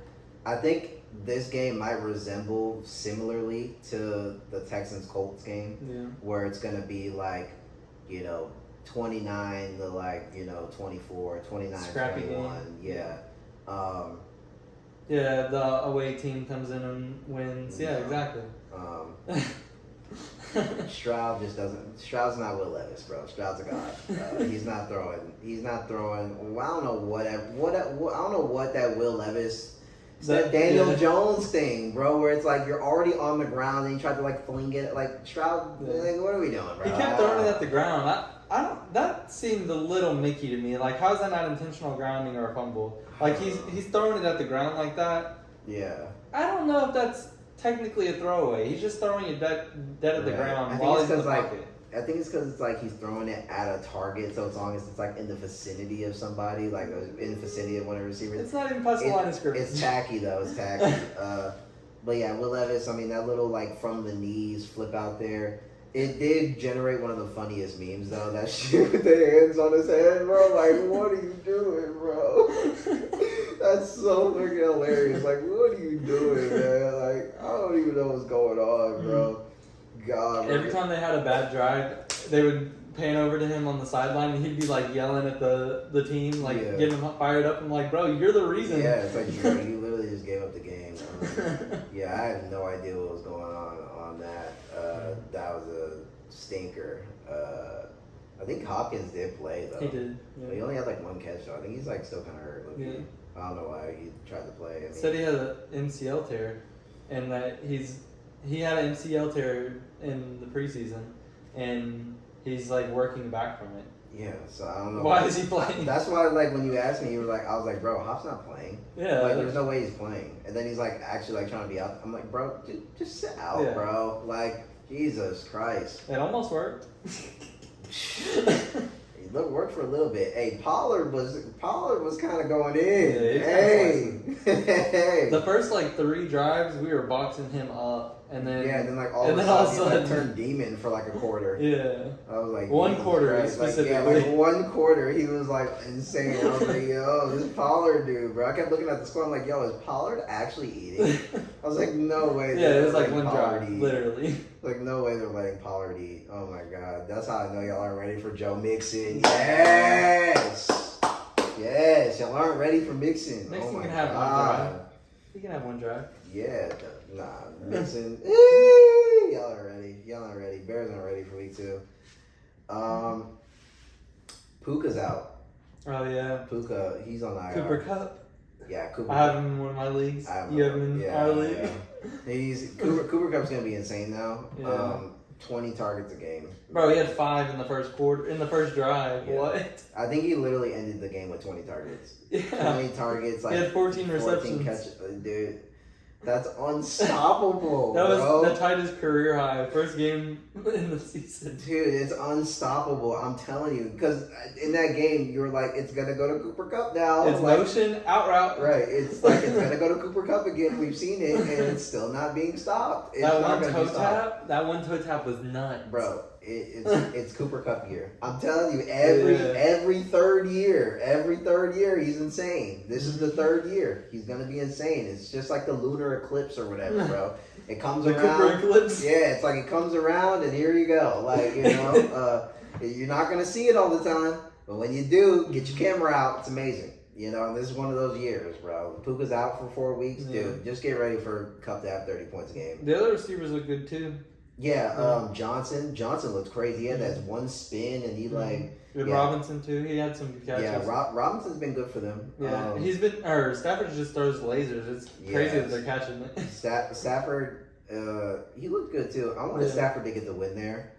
Speaker 2: I think this game might resemble similarly to the Texans Colts game, where it's going to be like, 29 to like, 24, 29,
Speaker 1: Scrappy
Speaker 2: 21.
Speaker 1: Game.
Speaker 2: Yeah.
Speaker 1: Yeah, the away team comes in and wins. Yeah, exactly.
Speaker 2: Stroud just doesn't. Stroud's not Will Levis, bro. Stroud's a god. He's not throwing. Well, I don't know what. I don't know what that Will Levis. It's that Daniel Jones thing, bro, where it's like you're already on the ground and you try to like fling it. Like Stroud, like, what are we doing, bro?
Speaker 1: He kept throwing it at the ground. I don't. That seemed a little Mickey to me. Like, how is that not intentional grounding or a fumble? Like he's throwing it at the ground like that.
Speaker 2: Yeah.
Speaker 1: I don't know if that's technically a throwaway. He's just throwing it dead at the ground while he's in the pocket.
Speaker 2: I think it's because it's like he's throwing it at a target, so as long as it's like in the vicinity of somebody, like in the vicinity of one of the receivers.
Speaker 1: It's not even past the line of scrimmage.
Speaker 2: It's tacky though. It's tacky. But yeah, Will Levis. I mean, that little like from the knees flip out there. It did generate one of the funniest memes though. That shit with the hands on his head, bro. Like, what are you doing, bro? That's so freaking hilarious. Like, what are you doing, man? Like, I don't even know what's going on, bro. God.
Speaker 1: Every time they had a bad drive, they would pan over to him on the sideline and he'd be like yelling at the team, like getting them fired up. I'm like, bro, you're the reason.
Speaker 2: Yeah, it's like you literally just gave up the game. Yeah, I have no idea what was going on that. That was a stinker. I think Hopkins did play though.
Speaker 1: He did. Yeah.
Speaker 2: But he only had like one catch though. I think he's like still kind of hurt. Yeah. I don't know why he tried to play. I mean,
Speaker 1: said he had an MCL tear, and that he had an MCL tear in the preseason, and he's like working back from it.
Speaker 2: Yeah, so I don't know.
Speaker 1: Why is he playing?
Speaker 2: That's why, like, when you asked me, you were like, I was like, bro, Hop's not playing.
Speaker 1: Yeah.
Speaker 2: Like, there's no way he's playing. And then he's like, actually, like, trying to be out. I'm like, bro, just sit out, bro. Like, Jesus Christ.
Speaker 1: It almost worked.
Speaker 2: It worked for a little bit. Hey, Pollard was kind of going in.
Speaker 1: Yeah,
Speaker 2: hey.
Speaker 1: The first like 3 drives, we were boxing him up, and then
Speaker 2: and then like all of a sudden he turned demon for like a quarter.
Speaker 1: Yeah.
Speaker 2: I was like,
Speaker 1: one quarter specifically.
Speaker 2: Like 1 quarter, he was like insane. I was like, yo, this Pollard dude, bro. I kept looking at the score. I'm like, yo, is Pollard actually eating? I was like, no way.
Speaker 1: Yeah, it was like one drive, literally.
Speaker 2: Like, no way they're letting Pollard eat. Oh my god, that's how I know y'all aren't ready for Joe Mixon. Yes, yes, y'all aren't ready for Mixon.
Speaker 1: Mixon can have 1 drive. He can have 1 drive.
Speaker 2: Yeah, nah, Mixon. Y'all aren't ready. Y'all aren't ready. Bears aren't ready for week 2. Puka's out.
Speaker 1: Oh yeah.
Speaker 2: Puka, he's on IR.
Speaker 1: Cooper Kupp.
Speaker 2: Yeah, Cooper.
Speaker 1: I have him in one of my leagues. You have him in our league.
Speaker 2: Yeah. Cooper Kupp's gonna be insane now. Yeah. 20 targets a game.
Speaker 1: Bro, he had 5 in the first quarter, in the first drive. Yeah. What?
Speaker 2: I think he literally ended the game with 20 targets.
Speaker 1: Yeah.
Speaker 2: 20 targets. Like,
Speaker 1: he had 14 receptions.
Speaker 2: Catches. Dude, that's unstoppable.
Speaker 1: That was tied his career high. First game in the season.
Speaker 2: Dude, it's unstoppable. I'm telling you. Because in that game, you were like, it's going to go to Cooper Kupp now.
Speaker 1: It's like, motion, out route.
Speaker 2: Right. It's like, it's going to go to Cooper Kupp again. We've seen it, and it's still not being stopped. It's
Speaker 1: that one toe tap was nuts.
Speaker 2: Bro, it's Cooper Kupp year. I'm telling you, every third year, he's insane. This is the 3rd year. He's going to be insane. It's just like the lunar eclipse or whatever, bro. It comes around.
Speaker 1: Cooper eclipse?
Speaker 2: Yeah, it's like it comes around and here you go. Like, you're not going to see it all the time, but when you do, get your camera out. It's amazing. And this is one of those years, bro. Puka's out for 4 weeks. Yeah. Dude, just get ready for Kupp to have 30 points a game.
Speaker 1: The other receivers look good, too.
Speaker 2: Yeah, Johnson looked crazy. He had that one spin, and he
Speaker 1: Robinson too. He had some good catches.
Speaker 2: Yeah, Robinson's been good for them.
Speaker 1: Yeah, Stafford just throws lasers. It's crazy that they're catching it.
Speaker 2: Stafford, he looked good too. I wanted Stafford to get the win there.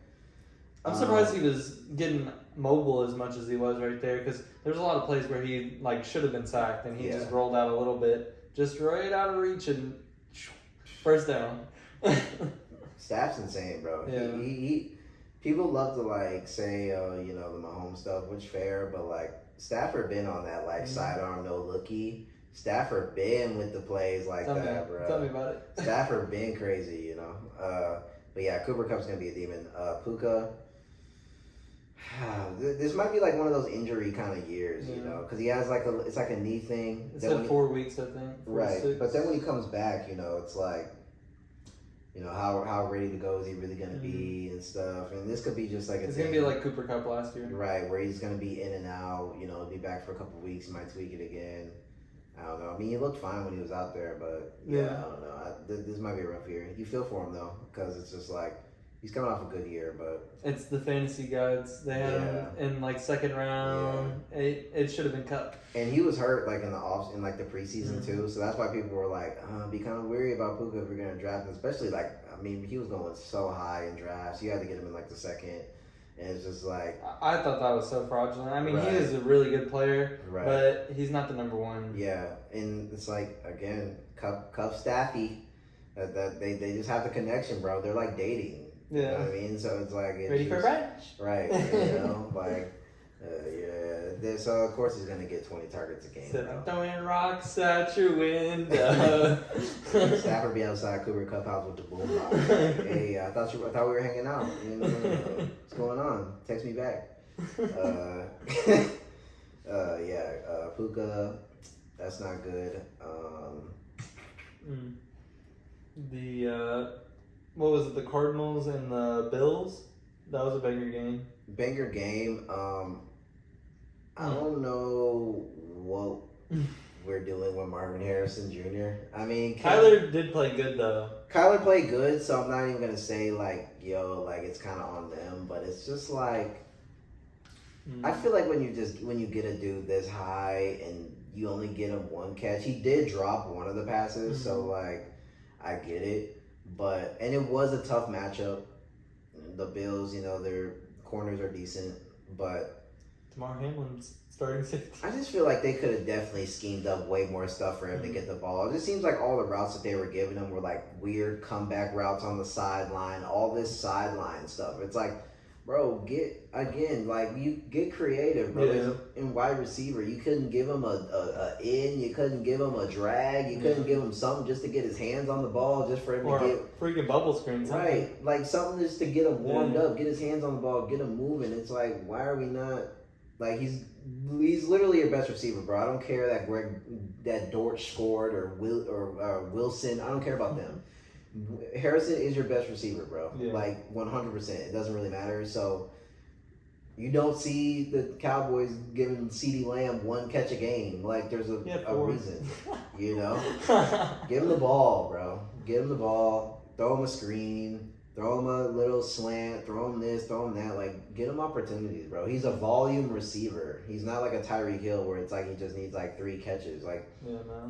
Speaker 1: I'm surprised he was getting mobile as much as he was right there, because there's a lot of plays where he should have been sacked, and he just rolled out a little bit, just right out of reach, and first down.
Speaker 2: Staff's insane, bro. Yeah. He people love to say, the Mahomes stuff, which fair, but Stafford been on that sidearm no looky. Stafford been with the plays that, bro.
Speaker 1: Tell me about it.
Speaker 2: Stafford been crazy, But yeah, Cooper Kupp's gonna be a demon. Puka, This might be like one of those injury kind of years,
Speaker 1: Yeah.
Speaker 2: you know, because he has like it's like a knee thing.
Speaker 1: It's like 4 weeks, I think.
Speaker 2: Right,
Speaker 1: 6.
Speaker 2: but then when he comes back, you know, it's like, you know, how ready to go is he really gonna be and stuff, and this could be just like
Speaker 1: it's gonna be like Cooper Cup last year,
Speaker 2: right, where he's gonna be in and out, you know, be back for a couple weeks, he might tweak it again. I don't know. I mean, he looked fine when he was out there, but yeah. I don't know. This might be a rough year. You feel for him though, because it's just like he's coming off a good year, but
Speaker 1: it's the fantasy gods. They had him in like second round. Yeah. It should have been cut.
Speaker 2: And he was hurt like in the preseason too, so that's why people were like, be kind of weary about Puka if we're gonna draft him, especially like I mean he was going so high in drafts. You had to get him in like the second. And it's just like
Speaker 1: I thought that was so fraudulent. I mean, he is a really good player, but he's not the number one.
Speaker 2: Yeah, and it's like again, Cup Staffy, that they just have the connection, bro. They're like dating.
Speaker 1: Yeah,
Speaker 2: you know what I mean. So it's like
Speaker 1: ready for ranch,
Speaker 2: right? You know, like yeah. So of course he's gonna get 20 targets a game.
Speaker 1: So I'm throwing rocks at your window.
Speaker 2: Stafford be outside Cooper Cup house with the boombox. Like, hey, I thought we were hanging out. You know, what's going on? Text me back. Puka, that's not good.
Speaker 1: The what was it? The Cardinals and the Bills. That was a banger game.
Speaker 2: Banger game. I don't know what we're doing with Marvin Harrison Jr. I mean,
Speaker 1: Kyler did play good though.
Speaker 2: Kyler played good, so I'm not even gonna say like it's kind of on them, but it's just like I feel like when you get a dude this high and you only get him one catch, he did drop one of the passes, so like I get it, and it was a tough matchup. The Bills, you know, their corners are decent, but
Speaker 1: Damar Hamlin's starting safety.
Speaker 2: I just feel like they could have definitely schemed up way more stuff for him to get the ball. It just seems like all the routes that they were giving him were like weird comeback routes on the sideline, all this sideline stuff. It's like, bro, you get creative, bro.
Speaker 1: Yeah.
Speaker 2: In wide receiver, you couldn't give him a in, you couldn't give him a drag, you couldn't give him something just to get his hands on the ball, just for him to get
Speaker 1: freaking bubble screen.
Speaker 2: Right, like something just to get him warmed up, get his hands on the ball, get him moving. It's like, why are we not? Like he's literally your best receiver, bro. I don't care that Dortch scored or Wilson. I don't care about them. Harrison is your best receiver, bro. Yeah. Like 100%. It doesn't really matter. So you don't see the Cowboys giving CeeDee Lamb one catch a game. Like there's a reason, you know. Give him the ball, bro. Give him the ball. Throw him a screen. Throw him a little slant, throw him this, throw him that. Like, get him opportunities, bro. He's a volume receiver. He's not like a Tyreek Hill where it's like he just needs like 3 catches. Like,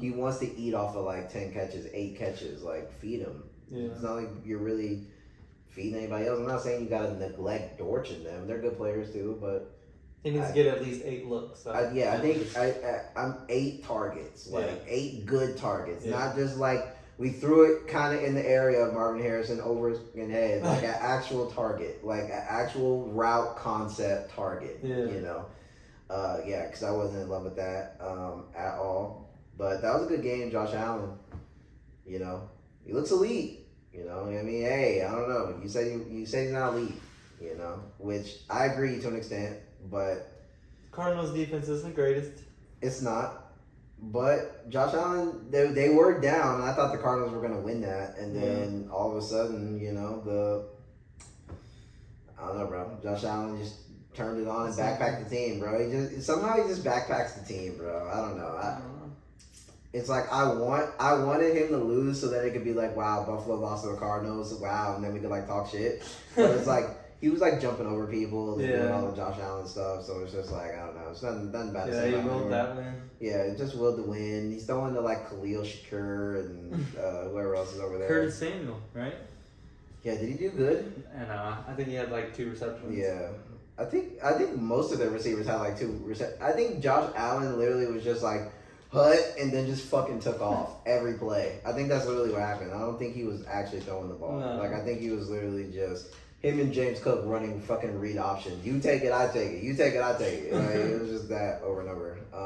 Speaker 2: he wants to eat off of like 10 catches, 8 catches. Like, feed him. Yeah. It's not like you're really feeding anybody else. I'm not saying you got to neglect Dortch in them. They're good players too, but
Speaker 1: he needs to get at least 8 looks. So.
Speaker 2: I think I'm 8 targets. Like, 8 good targets. Not just like, we threw it kind of in the area of Marvin Harrison over his head, like an actual target, like an actual route concept target, you know? Because I wasn't in love with that at all. But that was a good game, Josh Allen. You know, he looks elite. You know, I mean, hey, I don't know. You said he's not elite, you know, which I agree to an extent, but
Speaker 1: Cardinals defense isn't the greatest. It's
Speaker 2: not. But Josh Allen, they were down, and I thought the Cardinals were going to win that. And then all of a sudden, you know, I don't know, bro. Josh Allen just turned it on and backpacked the team, bro. He just backpacks the team, bro. I don't know. It's like I wanted him to lose so that it could be like, wow, Buffalo lost to the Cardinals, wow, and then we could like talk shit. But it's like he was like jumping over people and doing all the Josh Allen stuff, so it's just like, I don't know, it's nothing bad to say about him.
Speaker 1: Yeah, he willed that win.
Speaker 2: Yeah, he just willed the win. He's throwing to like Khalil Shakur and whoever else is over there.
Speaker 1: Curtis Samuel, right?
Speaker 2: Yeah, did he do good?
Speaker 1: And I think he had like 2 receptions.
Speaker 2: Yeah. I think most of their receivers had like 2 receptions. I think Josh Allen literally was just like hut and then just fucking took off every play. I think that's literally what happened. I don't think he was actually throwing the ball. No. Like I think he was literally just him and James Cook running fucking read option. You take it, I take it. You take it, I take it. Like, it was just that over and over. I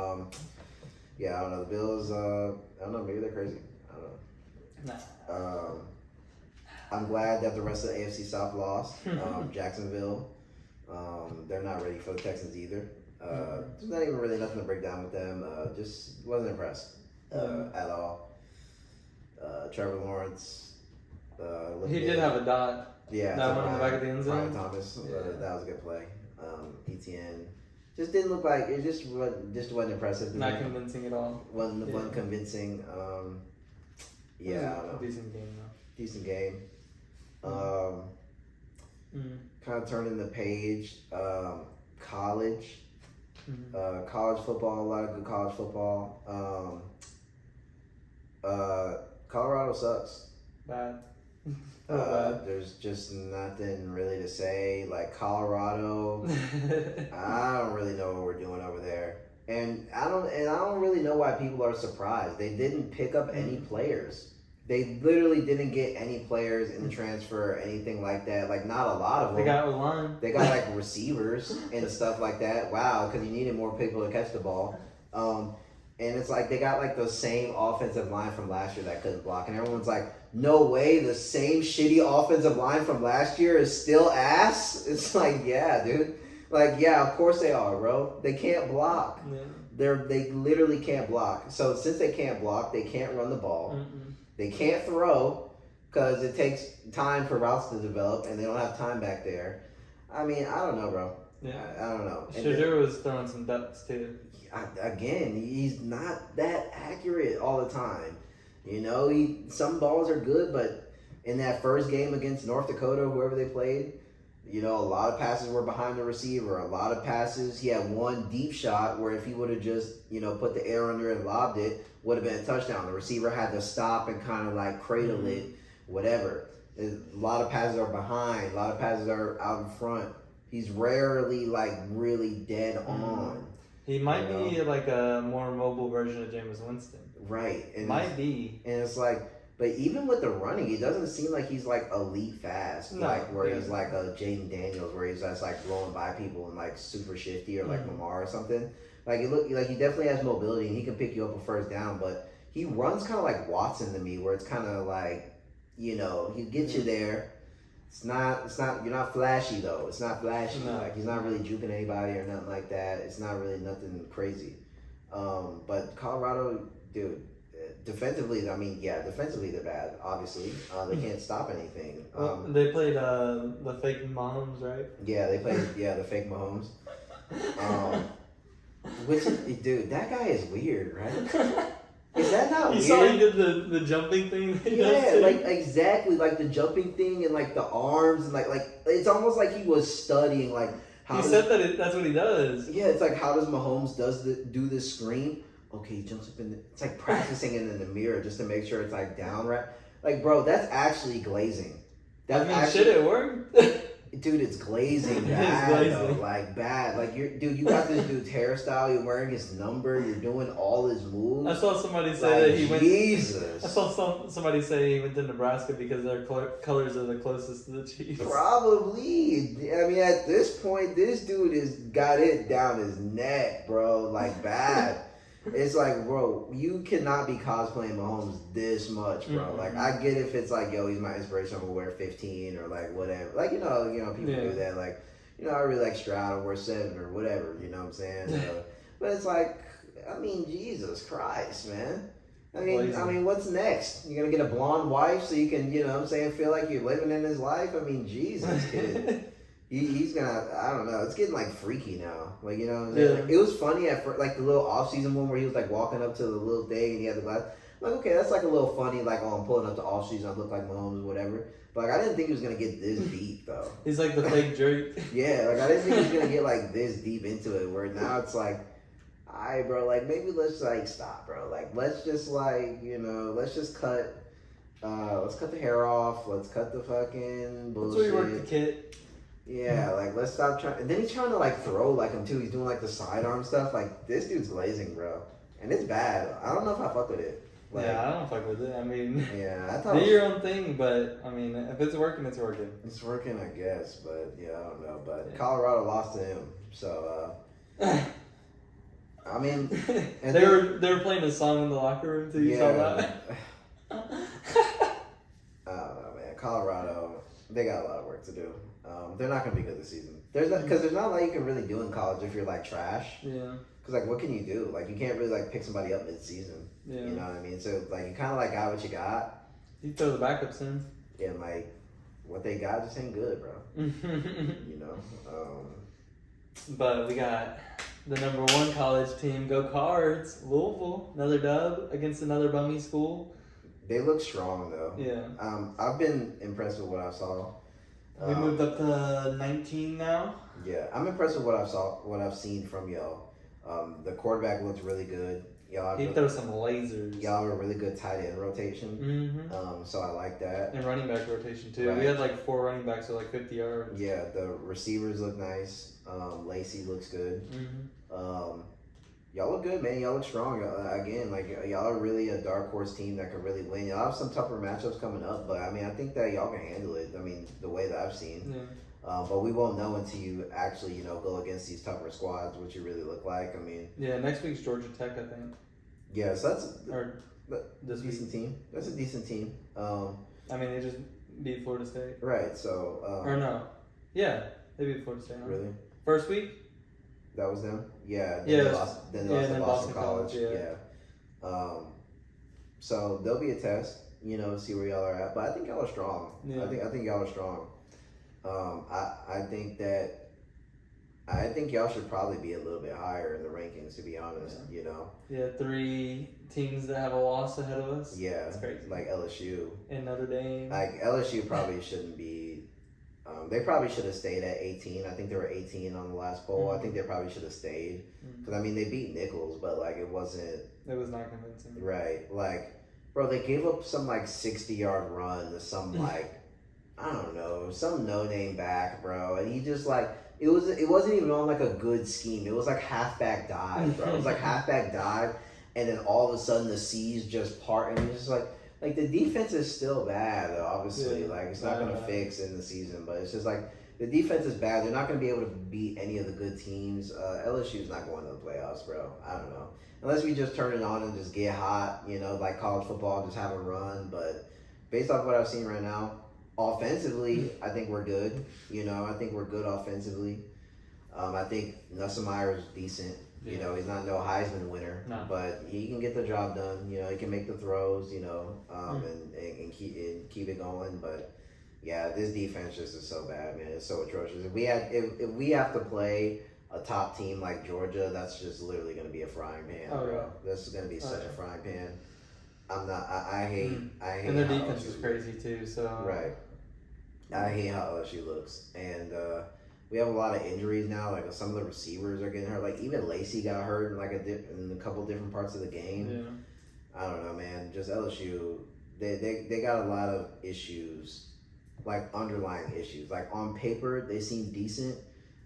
Speaker 2: don't know. The Bills, I don't know. Maybe they're crazy. I don't know. I'm glad that the rest of the AFC South lost. Jacksonville. They're not ready for the Texans either. There's not even really nothing to break down with them. Just wasn't impressed at all. Trevor Lawrence.
Speaker 1: He did have a dot.
Speaker 2: Yeah,
Speaker 1: that one in the back of the end zone.
Speaker 2: Brian Thomas. That was a good play. ETN just didn't look like it. Just wasn't impressive.
Speaker 1: Not convincing at all.
Speaker 2: Wasn't convincing. Yeah, I don't know.
Speaker 1: Decent game though.
Speaker 2: Decent game. Kind of turning the page. College. College football. A lot of good college football. Colorado sucks.
Speaker 1: Bad.
Speaker 2: There's just nothing really to say. Like Colorado, I don't really know what we're doing over there, and I don't really know why people are surprised. They didn't pick up any players. They literally didn't get any players in the transfer or anything like that. Like not a lot of them.
Speaker 1: They got line.
Speaker 2: They got like receivers and stuff like that. Wow, because you needed more people to catch the ball. And it's like they got like the same offensive line from last year that couldn't block. And everyone's like, no way, the same shitty offensive line from last year is still ass? It's like, yeah, dude. Like, yeah, of course they are, bro. They can't block. Yeah. They literally can't block. So since they can't block, they can't run the ball. They can't throw because it takes time for routes to develop, and they don't have time back there. I mean, I don't know, bro.
Speaker 1: Yeah.
Speaker 2: I don't know.
Speaker 1: Shazier was throwing some ducks, too.
Speaker 2: Again, he's not that accurate all the time. You know, some balls are good, but in that first game against North Dakota, whoever they played, you know, a lot of passes were behind the receiver. A lot of passes, he had one deep shot where if he would have just, you know, put the air under and lobbed it, would have been a touchdown. The receiver had to stop and kind of like cradle it, whatever. A lot of passes are behind. A lot of passes are out in front. He's rarely like really dead on.
Speaker 1: He might be like a more mobile version of Jameis Winston.
Speaker 2: Right. And
Speaker 1: might be.
Speaker 2: And it's like, but even with the running, it doesn't seem like he's like elite fast. No, like where he's like a Jaden Daniels, where he's just like blowing by people and like super shifty, or like Lamar or something. Like it look like he definitely has mobility and he can pick you up a first down, but he runs kind of like Watson to me, where it's kind of like, you know, he gets you there. It's not, you're not flashy though. It's not flashy. No. Like he's not really juking anybody or nothing like that. It's not really nothing crazy. But Colorado, dude, defensively, I mean, yeah, defensively they're bad, obviously. They can't stop anything.
Speaker 1: They played the fake Mahomes, right?
Speaker 2: Yeah, they played, the fake Mahomes. Which, dude, that guy is weird, right? Is that not weird?
Speaker 1: You saw he did the jumping thing?
Speaker 2: Yeah, like exactly, like the jumping thing and like the arms and like it's almost like he was studying like how.
Speaker 1: He said that's what he does.
Speaker 2: Yeah, it's like how does Mahomes do this screen? Okay, he jumps up it's like practicing it in the mirror just to make sure it's like down right. Like, bro, that's actually glazing.
Speaker 1: Shit, it worked.
Speaker 2: Dude, it's glazing bad though. Like bad. Like you got this dude's hairstyle, you're wearing his number, you're doing all his moves.
Speaker 1: I saw somebody say that he went.
Speaker 2: Jesus.
Speaker 1: I saw somebody say he went to Nebraska because their colors are the closest to the Chiefs.
Speaker 2: Probably. I mean, at this point, this dude has got it down his neck, bro. Like bad. It's like, bro, you cannot be cosplaying Mahomes this much, bro. Like, I get if it's like, yo, he's my inspiration, I'm gonna wear 15 or like whatever. Like, you know, people do that. Like, you know, I really like Stroud, I'll wear 7 or whatever. You know what I'm saying? But it's like, I mean, Jesus Christ, man. I mean, what's next? You're gonna get a blonde wife so you can, you know what I'm saying, feel like you're living in his life? I mean, Jesus, kid. He's gonna, I don't know, it's getting like freaky now. Like, you know, like, it was funny at first, like the little off-season one where he was like walking up to the little thing and he had the glass. I'm like, okay, that's like a little funny, like, oh, I'm pulling up to off-season, I look like Mahomes or whatever. But like, I didn't think he was gonna get this deep though.
Speaker 1: He's like the fake Drake.
Speaker 2: Yeah, like I didn't think he was gonna get like this deep into it, where now it's like, alright, bro, like maybe let's like stop, bro. Like, let's just like, you know, let's just cut, let's cut the hair off, let's cut the fucking bullshit.
Speaker 1: That's where you work the kit.
Speaker 2: Yeah, like let's stop trying. And then he's trying to like throw like him too. He's doing like the sidearm stuff. Like this dude's glazing, bro, and it's bad. I don't know if I fuck with it. Like,
Speaker 1: yeah, I don't fuck with it. I mean,
Speaker 2: yeah, I thought
Speaker 1: do your own thing, but I mean, if it's working, it's working.
Speaker 2: It's working, I guess, but yeah, I don't know. But yeah. Colorado lost to him, so I mean,
Speaker 1: they were playing a song in the locker room too. You saw that?
Speaker 2: I don't know, man. Colorado, they got a lot of work to do. They're not gonna be good this season. There's not a lot you can really do in college if you're like trash.
Speaker 1: Yeah.
Speaker 2: Cause like what can you do? Like you can't really like pick somebody up mid-season.
Speaker 1: Yeah.
Speaker 2: You know what I mean? So like you kind of like got what you got.
Speaker 1: You throw the backups in.
Speaker 2: And like what they got just ain't good, bro. You know.
Speaker 1: But we got the number 1 college team. Go Cards! Louisville, another dub against another bummy school.
Speaker 2: They look strong though.
Speaker 1: Yeah.
Speaker 2: I've been impressed with what I saw.
Speaker 1: We moved up to 19 now.
Speaker 2: Yeah, I'm impressed with what I've seen from y'all. The quarterback looks really good.
Speaker 1: He throws some lasers.
Speaker 2: Y'all have a really good tight end rotation.
Speaker 1: Mm-hmm.
Speaker 2: So I like that.
Speaker 1: And running back rotation too.
Speaker 2: Right.
Speaker 1: We had like 4 running backs with like 50 yards.
Speaker 2: Yeah, the receivers look nice. Lacey looks good.
Speaker 1: Mm-hmm.
Speaker 2: Y'all look good, man. Y'all look strong. Again, like y'all are really a dark horse team that could really win. Y'all have some tougher matchups coming up, but I mean, I think that y'all can handle it. I mean, the way that I've seen.
Speaker 1: Yeah.
Speaker 2: But we won't know until you actually, go against these tougher squads what you really look like. I mean,
Speaker 1: Yeah, next week's Georgia Tech, I think.
Speaker 2: yeah, so
Speaker 1: This
Speaker 2: decent team. That's a decent team.
Speaker 1: I mean, they just beat Florida State.
Speaker 2: Right. So.
Speaker 1: Or no. Yeah, they beat Florida State. Huh?
Speaker 2: Really?
Speaker 1: First week?
Speaker 2: That was them. Yeah.
Speaker 1: Yeah.
Speaker 2: Then they lost to Boston College.
Speaker 1: Yeah.
Speaker 2: So there'll be a test. See where y'all are at. But I think y'all are strong.
Speaker 1: Yeah.
Speaker 2: I think y'all are strong. I think y'all should probably be a little bit higher in the rankings, to be honest.
Speaker 1: Yeah, 3 teams that have a loss ahead of us.
Speaker 2: Yeah,
Speaker 1: That's crazy.
Speaker 2: like LSU
Speaker 1: And Notre Dame.
Speaker 2: Like LSU probably shouldn't be. They probably should have stayed at 18. I think they were 18 on the last poll. I think they probably should have stayed because I mean they beat Nichols, but like it wasn't.
Speaker 1: It was not convincing.
Speaker 2: Right, like, bro, they gave up some like 60-yard run to some like I don't know, some no-name back, bro, and he just like. It wasn't even on like a good scheme. It was like halfback dive, bro. It was like halfback dive, and then all of a sudden the seas just part, and it's just like the defense is still bad. Obviously, like it's not gonna fix in the season, but it's just like the defense is bad. They're not gonna be able to beat any of the good teams. LSU's not going to the playoffs, bro. I don't know, unless we just turn it on and just get hot, like college football, just have a run. But based off what I've seen right now. Offensively, I think we're good. I think we're good offensively. I think Nussmeier is decent. He's not no Heisman winner, but he can get the job done. He can make the throws. And keep it going. But yeah, this defense just is so bad, man. It's so atrocious. If we have to play a top team like Georgia, that's just literally going to be a frying pan, bro. Yeah. This is going to be such a frying pan. I hate.
Speaker 1: And their defense is crazy too. So
Speaker 2: right. I hate how LSU looks, and we have a lot of injuries now. Like some of the receivers are getting hurt. Like even Lacey got hurt in in a couple different parts of the game.
Speaker 1: Yeah.
Speaker 2: I don't know, man. Just LSU, they got a lot of issues, like underlying issues. Like on paper, they seem decent,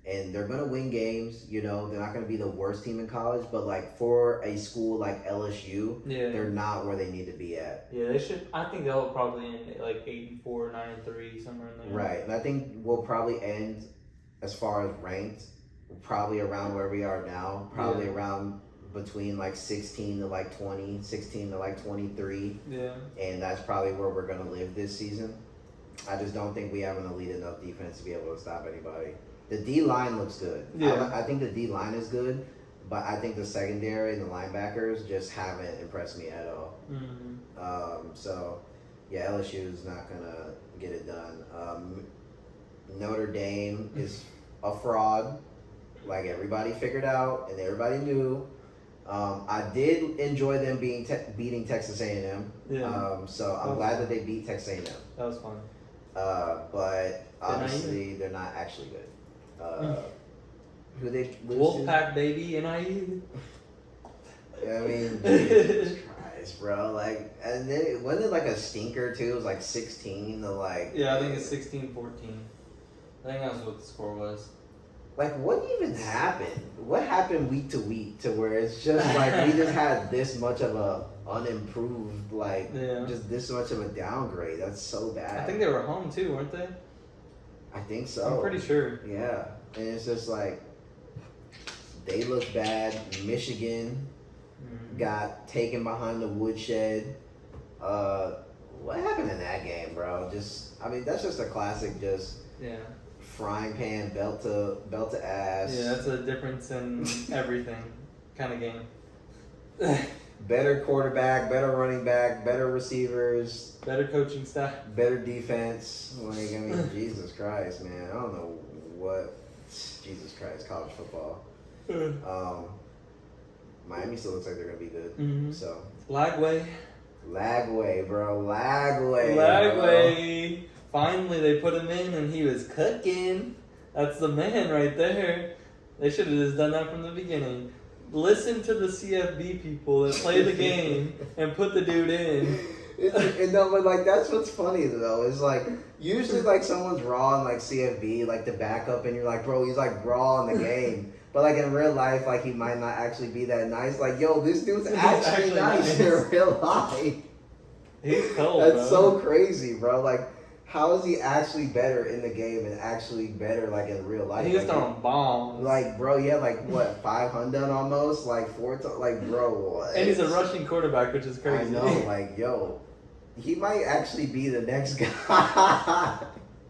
Speaker 2: and they're gonna win games. They're not gonna be the worst team in college, but like for a school like LSU, they're not where they need to be at.
Speaker 1: Yeah, they should. I think they'll probably end like 8-4, 9-3, somewhere in there.
Speaker 2: Right, and I think we'll probably end as far as ranked, probably around where we are now. Probably around between like 16 to like 20, 16 to like 23.
Speaker 1: Yeah,
Speaker 2: and that's probably where we're gonna live this season. I just don't think we have an elite enough defense to be able to stop anybody. The D-line looks good.
Speaker 1: Yeah.
Speaker 2: I think the D-line is good, but I think the secondary and the linebackers just haven't impressed me at all. So, yeah, LSU is not going to get it done. Notre Dame is a fraud, like everybody figured out and everybody knew. I did enjoy them beating Texas A&M.
Speaker 1: Yeah.
Speaker 2: So I'm glad that they beat Texas A&M.
Speaker 1: That was fun.
Speaker 2: But obviously they're not actually good. Who they lose
Speaker 1: Wolfpack, baby, NIU.
Speaker 2: I mean, Jesus Christ, bro. Like, and then wasn't it like a stinker too? It was like 16 to like.
Speaker 1: Yeah, I think it's 16-14. I think that's what the score was.
Speaker 2: Like, what even happened? What happened week to week to where it's just like we just had this much of a unimproved, just this much of a downgrade? That's so bad.
Speaker 1: I think they were home too, weren't they?
Speaker 2: I think so.
Speaker 1: I'm pretty sure.
Speaker 2: Yeah, and it's just like they look bad. Michigan got taken behind the woodshed. What happened in that game, bro? That's just a classic. frying pan, belt to ass.
Speaker 1: Yeah, that's a difference in everything kind of game.
Speaker 2: Better quarterback, better running back, better receivers,
Speaker 1: Better coaching staff.
Speaker 2: better defense. Like, I mean, Jesus Christ, man. I don't know what. Jesus Christ, college football. Miami still looks like they're gonna be good.
Speaker 1: Mm-hmm.
Speaker 2: So
Speaker 1: Lagway.
Speaker 2: Lagway, bro. Lagway.
Speaker 1: Lagway. Finally, they put him in, and he was cooking. That's the man right there. They should have just done that from the beginning. Listen to the CFB people that play the game and put the dude in.
Speaker 2: No, but like that's what's funny though is like usually like someone's raw in like CFB like the backup and you're like, bro, he's like raw in the game, but like in real life like he might not actually be that nice. Like, yo, this dude's actually nice in real life.
Speaker 1: He's cold.
Speaker 2: That's
Speaker 1: bro.
Speaker 2: so crazy, bro. Like, how is he actually better in the game and actually better like in real life?
Speaker 1: He was
Speaker 2: like,
Speaker 1: throwing bombs.
Speaker 2: Like, bro, he had like what 500 almost, like like, bro. What?
Speaker 1: And he's a rushing quarterback, which is crazy.
Speaker 2: I know, like, yo, he might actually be the next guy.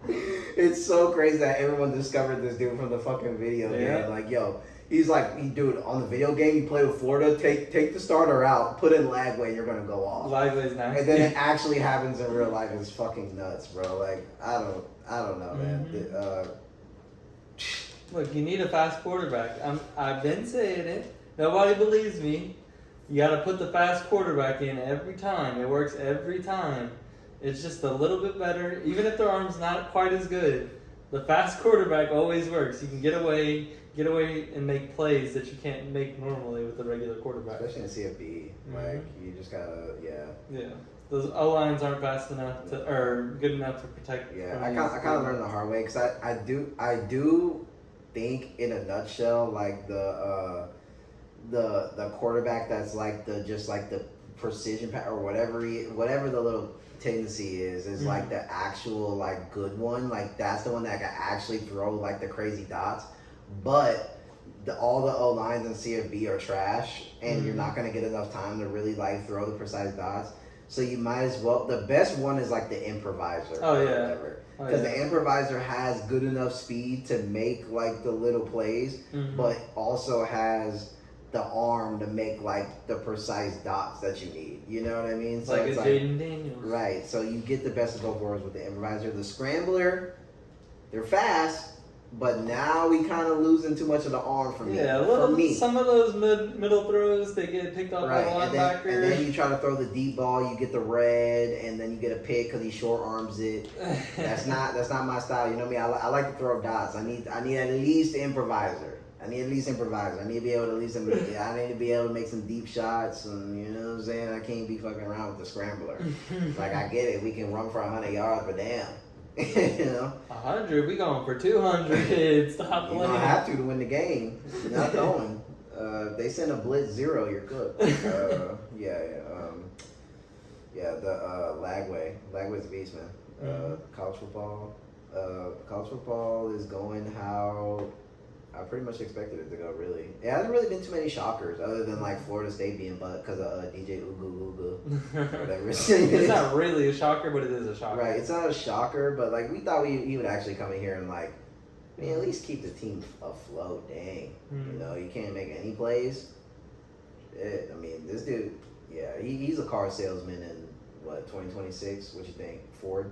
Speaker 2: It's so crazy that everyone discovered this dude from the fucking video game. Like, yo, he's like, dude, on the video game you play with Florida, take the starter out, put in Lagway, and you're gonna go off.
Speaker 1: Lagway's nice.
Speaker 2: And then it actually happens in real life. It's fucking nuts, bro. Like, I don't know, man.
Speaker 1: Look, you need a fast quarterback. I've been saying it. Nobody believes me. You got to put the fast quarterback in every time. It works every time. It's just a little bit better. Even if their arm's not quite as good, the fast quarterback always works. You can get away and make plays that you can't make normally with the regular quarterback.
Speaker 2: Especially in CFB. Like, you just gotta,
Speaker 1: Yeah. Those O-lines aren't fast enough or good enough to protect.
Speaker 2: Yeah, I kind of learned the hard way because I do think in a nutshell like the quarterback that's like the precision or whatever the little tendency is like the actual like good one, like that's the one that can actually throw like the crazy dots, but all the O lines in CFB are trash and you're not gonna get enough time to really like throw the precise dots. So you might as well. The best one is like the improviser.
Speaker 1: Oh,
Speaker 2: or
Speaker 1: yeah.
Speaker 2: whatever. Because the improviser has good enough speed to make like the little plays, but also has the arm to make like the precise dots that you need. You know what I mean? So
Speaker 1: like
Speaker 2: it's
Speaker 1: a Jaden Daniels.
Speaker 2: Right. So you get the best of both worlds with the improviser. The scrambler, they're fast, but now we kind of losing too much of the arm for me.
Speaker 1: Yeah, some of those middle throws they get picked off by the linebacker.
Speaker 2: And then you try to throw the deep ball, you get the red, and then you get a pick because he short arms it. That's not my style. You know me. I like to throw dots. I need at least improviser. I need to be able to I need to be able to make some deep shots, and you know what I'm saying. I can't be fucking around with the scrambler. Like, I get it. We can run for 100 yards, but damn. You know,
Speaker 1: 100. We going for 200. Kids, stop playing.
Speaker 2: You don't have to win the game. You're not going. They send a blitz 0, you're good. The Lagway's a beast, man. College football is going how I pretty much expected it to go. Really, it hasn't really been too many shockers other than like Florida State being because of DJ Ugu whatever.
Speaker 1: It's not really a shocker, but it is a shocker.
Speaker 2: Right, it's not a shocker, but like we thought he would actually come in here and like, I mean, at least keep the team afloat. Dang, you know, you can't make any plays. I mean, this dude, yeah, he's a car salesman in what 2026. What you think, Ford?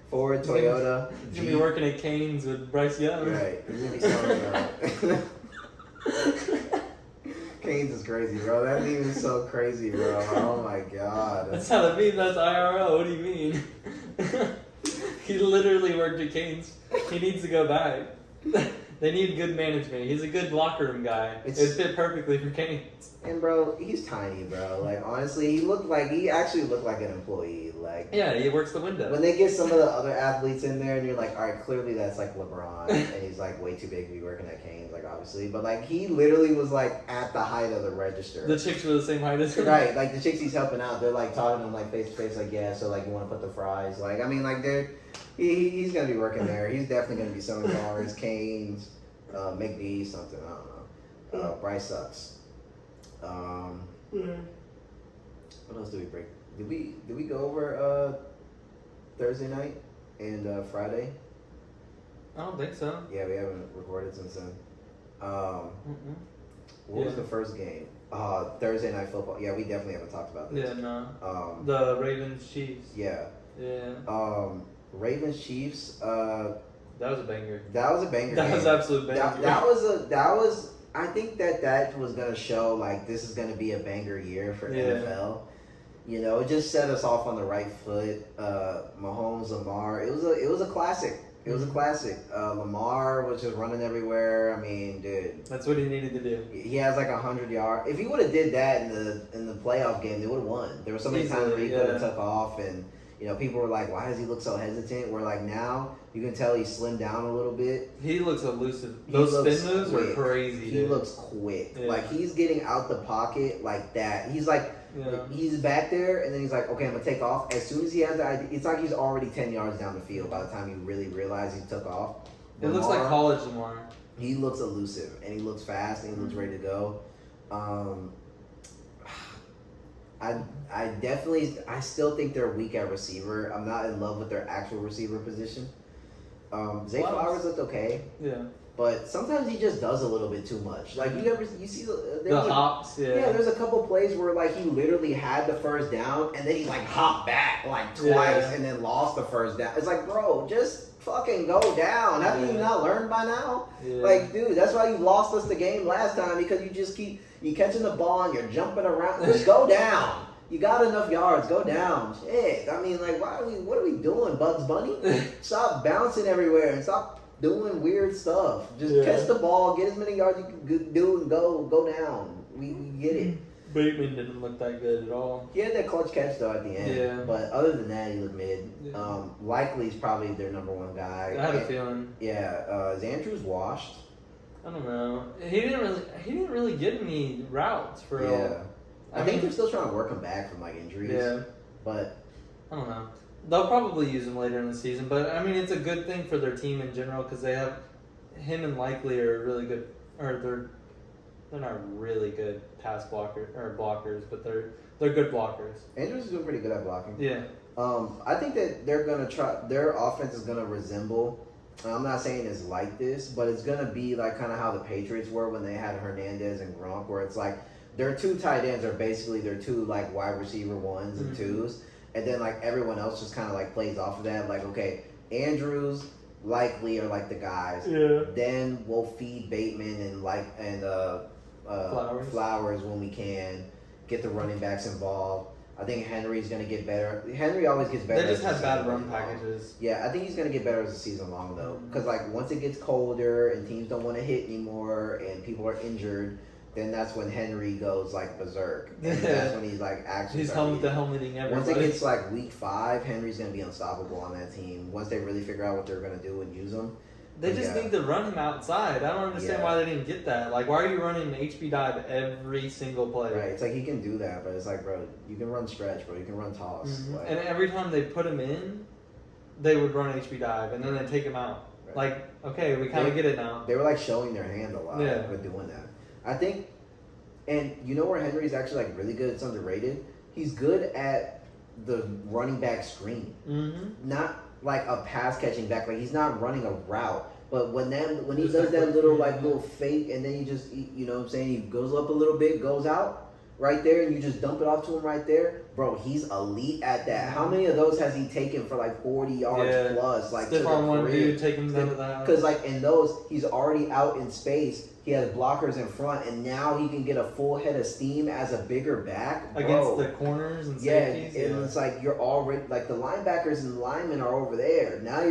Speaker 2: Ford, Toyota.
Speaker 1: He's gonna be working at Cane's with Bryce Young.
Speaker 2: Right. He's gonna be selling Cane's is crazy, bro. That meme is so crazy, bro. Oh my god.
Speaker 1: That's not a meme, that's IRL. What do you mean? He literally worked at Cane's. He needs to go back. They need good management. He's a good locker room guy. It fit perfectly for Cane's.
Speaker 2: And bro, he's tiny, bro. Like honestly, he actually looked like an employee. Like
Speaker 1: yeah, he works the window.
Speaker 2: When they get some of the other athletes in there, and you're like, all right, clearly that's like LeBron, and he's like way too big to be working at Cane's, like obviously. But like he literally was like at the height of the register.
Speaker 1: The chicks were the same height as him.
Speaker 2: Right, like the chicks he's helping out, they're like talking to him like face to face, like yeah, so like you want to put the fries, like I mean like he's gonna be working there. He's definitely gonna be selling cars, Cane's. McD something, I don't know. Bryce sucks. What else did we break? Did we go over Thursday night? and Friday.
Speaker 1: I don't think so.
Speaker 2: Yeah, we haven't recorded since then.
Speaker 1: Mm-mm.
Speaker 2: What was the first game? Thursday Night Football. Yeah, we definitely haven't talked about this.
Speaker 1: Yeah, no.
Speaker 2: The
Speaker 1: Ravens Chiefs.
Speaker 2: Yeah.
Speaker 1: Yeah.
Speaker 2: Ravens Chiefs.
Speaker 1: That was a banger.
Speaker 2: That was a banger.
Speaker 1: That
Speaker 2: game.
Speaker 1: was absolute banger.
Speaker 2: That was. I think that was gonna show like this is gonna be a banger year for NFL. You know, it just set us off on the right foot. Mahomes, Lamar. It was a classic. It was a classic. Lamar was just running everywhere. I mean, dude.
Speaker 1: That's what he needed to do.
Speaker 2: He has like 100 yards. If he would have did that in the playoff game, they would have won. There were so many times where he could have took off, and you know, people were like, "Why does he look so hesitant?" We're like, now you can tell he slimmed down a little bit.
Speaker 1: He looks elusive. Those spin moves are crazy.
Speaker 2: He looks quick. Yeah. Like he's getting out the pocket like that. He's like. Yeah. He's back there, and then he's like, okay, I'm going to take off. As soon as he has the idea, it's like he's already 10 yards down the field by the time you really realize he took off.
Speaker 1: It looks like college Lamar.
Speaker 2: He looks elusive, and he looks fast, and he looks ready to go. I still think they're weak at receiver. I'm not in love with their actual receiver position. Zay Flowers looked okay.
Speaker 1: Yeah.
Speaker 2: But sometimes he just does a little bit too much. Like you see
Speaker 1: the hops. Yeah,
Speaker 2: there's a couple plays where like he literally had the first down and then he like hopped back like twice and then lost the first down. It's like, bro, just fucking go down. Have you not learned by now? Yeah. Like, dude, that's why you lost us the game last time because you just keep catching the ball and you're jumping around. Just go down. You got enough yards. Go down. Shit. I mean, like, what are we doing, Bugs Bunny? Stop bouncing everywhere and stop doing weird stuff. Just catch the ball, get as many yards you can do, and go down. We get it.
Speaker 1: Bateman didn't look that good at all.
Speaker 2: He had that clutch catch though at the end.
Speaker 1: Yeah.
Speaker 2: But other than that, he looked mid. Yeah. Likely's probably their number one guy.
Speaker 1: I had a feeling.
Speaker 2: Yeah. Is Andrews washed?
Speaker 1: I don't know. He didn't really get any routes for real.
Speaker 2: Yeah. I think they're still trying to work him back from like injuries. Yeah. But
Speaker 1: I don't know. They'll probably use him later in the season, but I mean, it's a good thing for their team in general because they have him and Likely are really good, or they're not really good pass blockers, but they're good blockers.
Speaker 2: Andrews is doing pretty good at blocking.
Speaker 1: Yeah.
Speaker 2: I think that they're gonna try. Their offense is gonna resemble. I'm not saying it's like this, but it's gonna be like kind of how the Patriots were when they had Hernandez and Gronk, where it's like their two tight ends are basically their two like wide receiver ones and twos. And then, like, everyone else just kind of, like, plays off of that. Like, okay, Andrews, Likely are, like, the guys. Yeah. Then we'll feed Bateman and Flowers when we can. Get the running backs involved. I think Henry's going to get better. Henry always gets better.
Speaker 1: They just have bad run packages.
Speaker 2: Yeah, I think he's going to get better as the season long, though. Because, like, once it gets colder and teams don't want to hit anymore and people are injured, then that's when Henry goes like berserk. And that's when he's like actually.
Speaker 1: He's helmeting everybody.
Speaker 2: Once it gets like week 5, Henry's gonna be unstoppable on that team. Once they really figure out what they're gonna do and use him.
Speaker 1: They just need to run him outside. I don't understand why they didn't get that. Like, why are you running an HB dive every single play?
Speaker 2: Right. It's like he can do that, but it's like, bro, you can run stretch, bro. You can run toss.
Speaker 1: Mm-hmm.
Speaker 2: Like,
Speaker 1: and every time they put him in, they would run HB dive, and then they take him out. Right. Like, okay, we kind of get it now.
Speaker 2: They were like showing their hand a lot with doing that. I think. And you know where Henry's actually like really good? It's underrated. He's good at the running back screen, not like a pass catching back. Like he's not running a route, but when he does that little fake, and then he just you know what I'm saying, he goes up a little bit, goes out right there, and you just dump it off to him right there, bro. He's elite at that. How many of those has he taken for like 40 yards plus? Like
Speaker 1: stiff on one dude, take him down to the house.
Speaker 2: Because like in those, he's already out in space. He has blockers in front, and now he can get a full head of steam as a bigger back. Bro.
Speaker 1: Against the corners and safeties.
Speaker 2: And it's like you're already like the linebackers and the linemen are over there. Now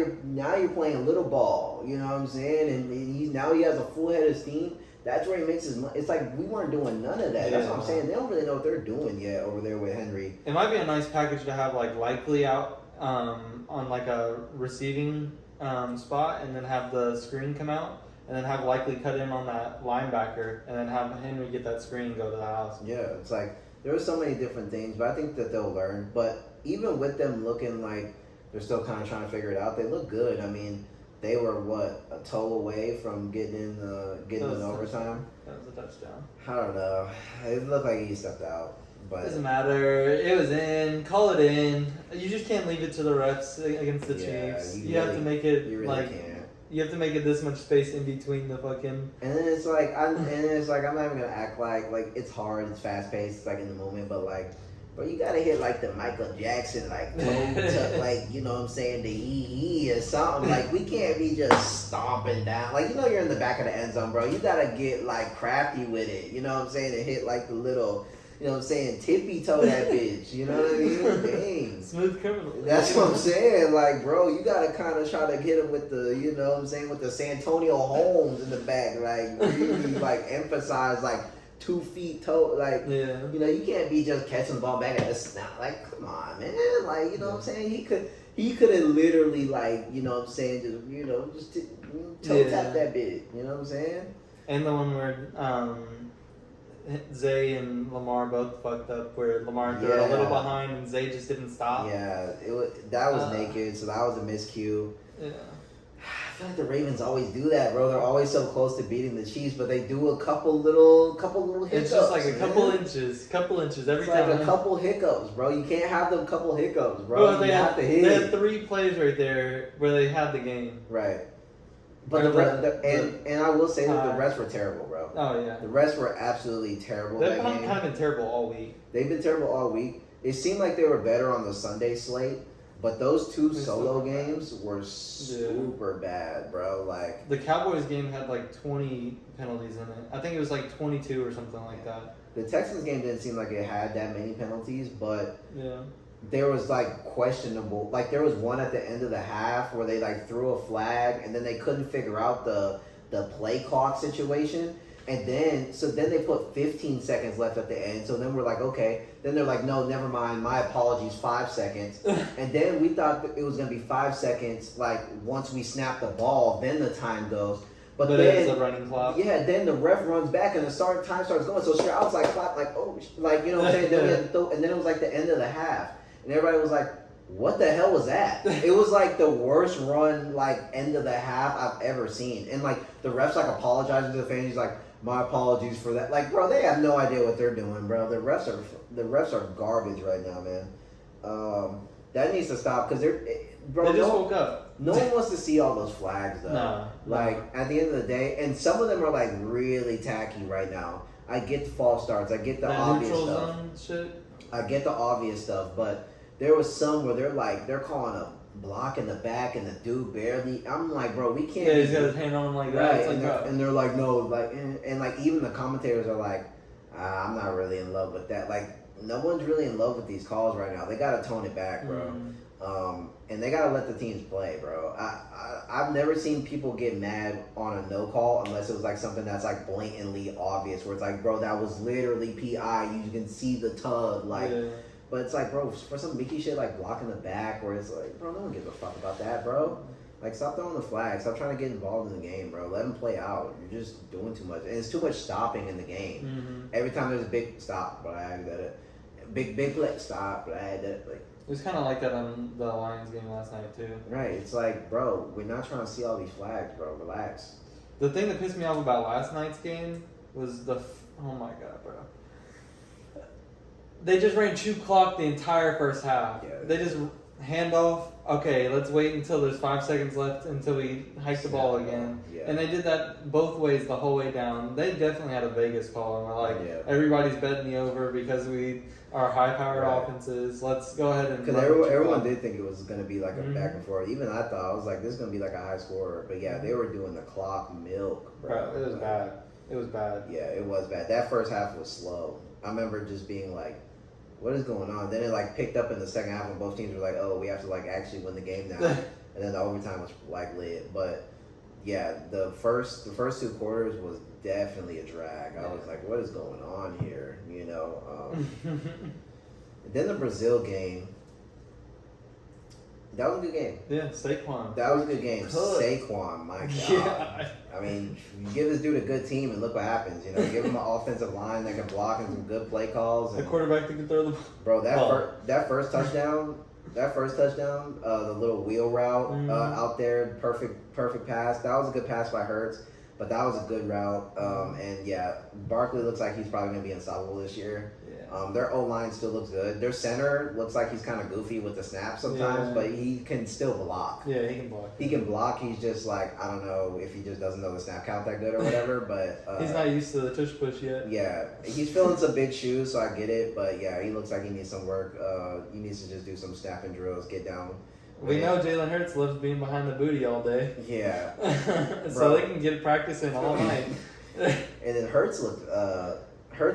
Speaker 2: you're playing a little ball. You know what I'm saying? And he has a full head of steam. That's where he makes his money. It's like we weren't doing none of that. That's what I'm saying. They don't really know what they're doing yet over there with Henry.
Speaker 1: It might be a nice package to have like Likely out on like a receiving spot, and then have the screen come out. And then have Likely cut in on that linebacker, and then have Henry get that screen and go to the house.
Speaker 2: Yeah, it's like there are so many different things, but I think that they'll learn. But even with them looking like they're still kind of trying to figure it out, they look good. I mean, they were a toe away from getting in overtime.
Speaker 1: That was a touchdown.
Speaker 2: I don't know. It looked like he stepped out. But
Speaker 1: doesn't matter. It was in. Call it in. You just can't leave it to the refs against the Chiefs. You have to make it
Speaker 2: you really
Speaker 1: like
Speaker 2: can't.
Speaker 1: you have to make it this much space in between the fucking.
Speaker 2: And then it's like I'm not even gonna act like it's hard, it's fast paced, it's like in the moment, but like, bro, you gotta hit like the Michael Jackson like go to like, you know what I'm saying, the he or something. Like we can't be just stomping down. Like, you know, you're in the back of the end zone, bro. You gotta get like crafty with it. You know what I'm saying, and hit like the little, you know what I'm saying, tippy toe that bitch. You know what I mean? Dang.
Speaker 1: Smooth criminal.
Speaker 2: That's what I'm saying. Like, bro, you gotta kind of try to hit him with the, you know what I'm saying, with the Santonio Holmes in the back. Like, really, like, emphasize, like, 2 feet toe. Like,
Speaker 1: Yeah.
Speaker 2: you know, you can't be just catching the ball back at the snap. Like, come on, man. Like, you know what I'm saying? He could have literally, like, you know what I'm saying, just, you know, just toe tap that bit. You know what I'm saying?
Speaker 1: And the one where Zay and Lamar both fucked up, where Lamar threw a little behind and Zay just didn't stop.
Speaker 2: Yeah, that was naked, so that was a miscue.
Speaker 1: Yeah.
Speaker 2: I feel like the Ravens always do that, bro. They're always so close to beating the Chiefs, but they do a couple little hiccups.
Speaker 1: It's just like a couple inches every time.
Speaker 2: Like a couple hiccups, bro. You can't have them couple hiccups, bro.
Speaker 1: Well,
Speaker 2: you have to hit.
Speaker 1: They had 3 plays right there where they had the game.
Speaker 2: Right. But and I will say that the refs were terrible, bro.
Speaker 1: Oh yeah.
Speaker 2: The refs were absolutely terrible.
Speaker 1: They've kind of been terrible all week.
Speaker 2: They've been terrible all week. It seemed like they were better on the Sunday slate, but those 2 solo games were super bad, bro. Like
Speaker 1: the Cowboys game had like 20 penalties in it. I think it was like 22 or something like that.
Speaker 2: The Texans game didn't seem like it had that many penalties, but
Speaker 1: yeah.
Speaker 2: There was like questionable, like there was one at the end of the half where they like threw a flag and then they couldn't figure out the play clock situation, and then they put 15 seconds left at the end. So then we're like, okay. Then they're like, no, never mind. My apologies, 5 seconds. And then we thought that it was gonna be 5 seconds. Like once we snap the ball, then the time goes. But then
Speaker 1: it's a running clock.
Speaker 2: Yeah, then the ref runs back and the time starts going. So I was like, clap, like, oh, like, you know what I'm saying. Then we had to throw, and then it was like the end of the half. And everybody was like, what the hell was that? It was like the worst run, like, end of the half I've ever seen. And, like, the ref's, like, apologizing to the fans. He's like, my apologies for that. Like, bro, they have no idea what they're doing, bro. The refs are garbage right now, man. That needs to stop because
Speaker 1: they just woke up.
Speaker 2: No one wants to see all those flags, though.
Speaker 1: No.
Speaker 2: Like, at the end of the day, and some of them are, like, really tacky right now. I get the false starts. I get the obvious
Speaker 1: neutral
Speaker 2: stuff.
Speaker 1: zone shit.
Speaker 2: I get the obvious stuff, but there was some where they're calling a block in the back and the dude barely. I'm like, bro, we can't.
Speaker 1: Yeah, he's got his hand on him like that.
Speaker 2: Right, and they're like, no, like, and like even the commentators are like, I'm not really in love with that. Like, no one's really in love with these calls right now. They gotta tone it back, bro. And they gotta let the teams play, bro. I've never seen people get mad on a no call unless it was like something that's like blatantly obvious, where it's like, bro, that was literally PI. You can see the tug, like. Yeah. But it's like, bro, for some Mickey shit like blocking the back, where it's like, bro, no one gives a fuck about that, bro. Like, stop throwing the flag. Stop trying to get involved in the game, bro. Let them play out. You're just doing too much, and it's too much stopping in the game. Mm-hmm. Every time there's a big stop, but I had that. Big play stop, but I had that. Like,
Speaker 1: it was kind of like that on the Lions game last night too.
Speaker 2: Right. It's like, bro, we're not trying to see all these flags, bro. Relax.
Speaker 1: The thing that pissed me off about last night's game was oh my god, bro. They just ran 2 clock the entire first half. Yeah, they just hand off. Okay, let's wait until there's 5 seconds left until we hike the ball again. Yeah. And they did that both ways the whole way down. They definitely had a Vegas call, and we're like, everybody's betting the over because we are high-powered offenses. Let's go ahead and.
Speaker 2: Because everyone did think it was going to be like a back and forth. Even I thought, I was like, this is going to be like a high scorer. But yeah, they were doing the clock milk, bro.
Speaker 1: It was bad. It was bad.
Speaker 2: Yeah, it was bad. That first half was slow. I remember just being like, what is going on? Then it like picked up in the second half when both teams were like, oh, we have to like actually win the game now. And then the overtime was like lit. But yeah, the first 2 quarters was definitely a drag. I was like, what is going on here? You know. Then the Brazil game. That was a good game.
Speaker 1: Yeah, Saquon.
Speaker 2: That was a good game. Saquon, my God. Yeah. I mean, you give this dude a good team and look what happens. You know, give him an offensive line that can block and some good play calls. And,
Speaker 1: a quarterback that can throw the ball.
Speaker 2: Bro, that first touchdown, the little wheel route out there, perfect pass. That was a good pass by Hurts. But that was a good route. And yeah, Barkley looks like he's probably going to be unstoppable this year.
Speaker 1: Yeah.
Speaker 2: Their O-line still looks good. Their center looks like he's kind of goofy with the snaps sometimes, but he can still block.
Speaker 1: Yeah, he can block.
Speaker 2: He can block. He's just like, I don't know if he just doesn't know the snap count that good or whatever, but...
Speaker 1: he's not used to the tush push yet.
Speaker 2: Yeah, he's filling some big shoes, so I get it, but yeah, he looks like he needs some work. He needs to just do some snapping drills, get down.
Speaker 1: We know Jalen Hurts loves being behind the booty all day.
Speaker 2: Yeah.
Speaker 1: So they can get practice in all night.
Speaker 2: And then Hurts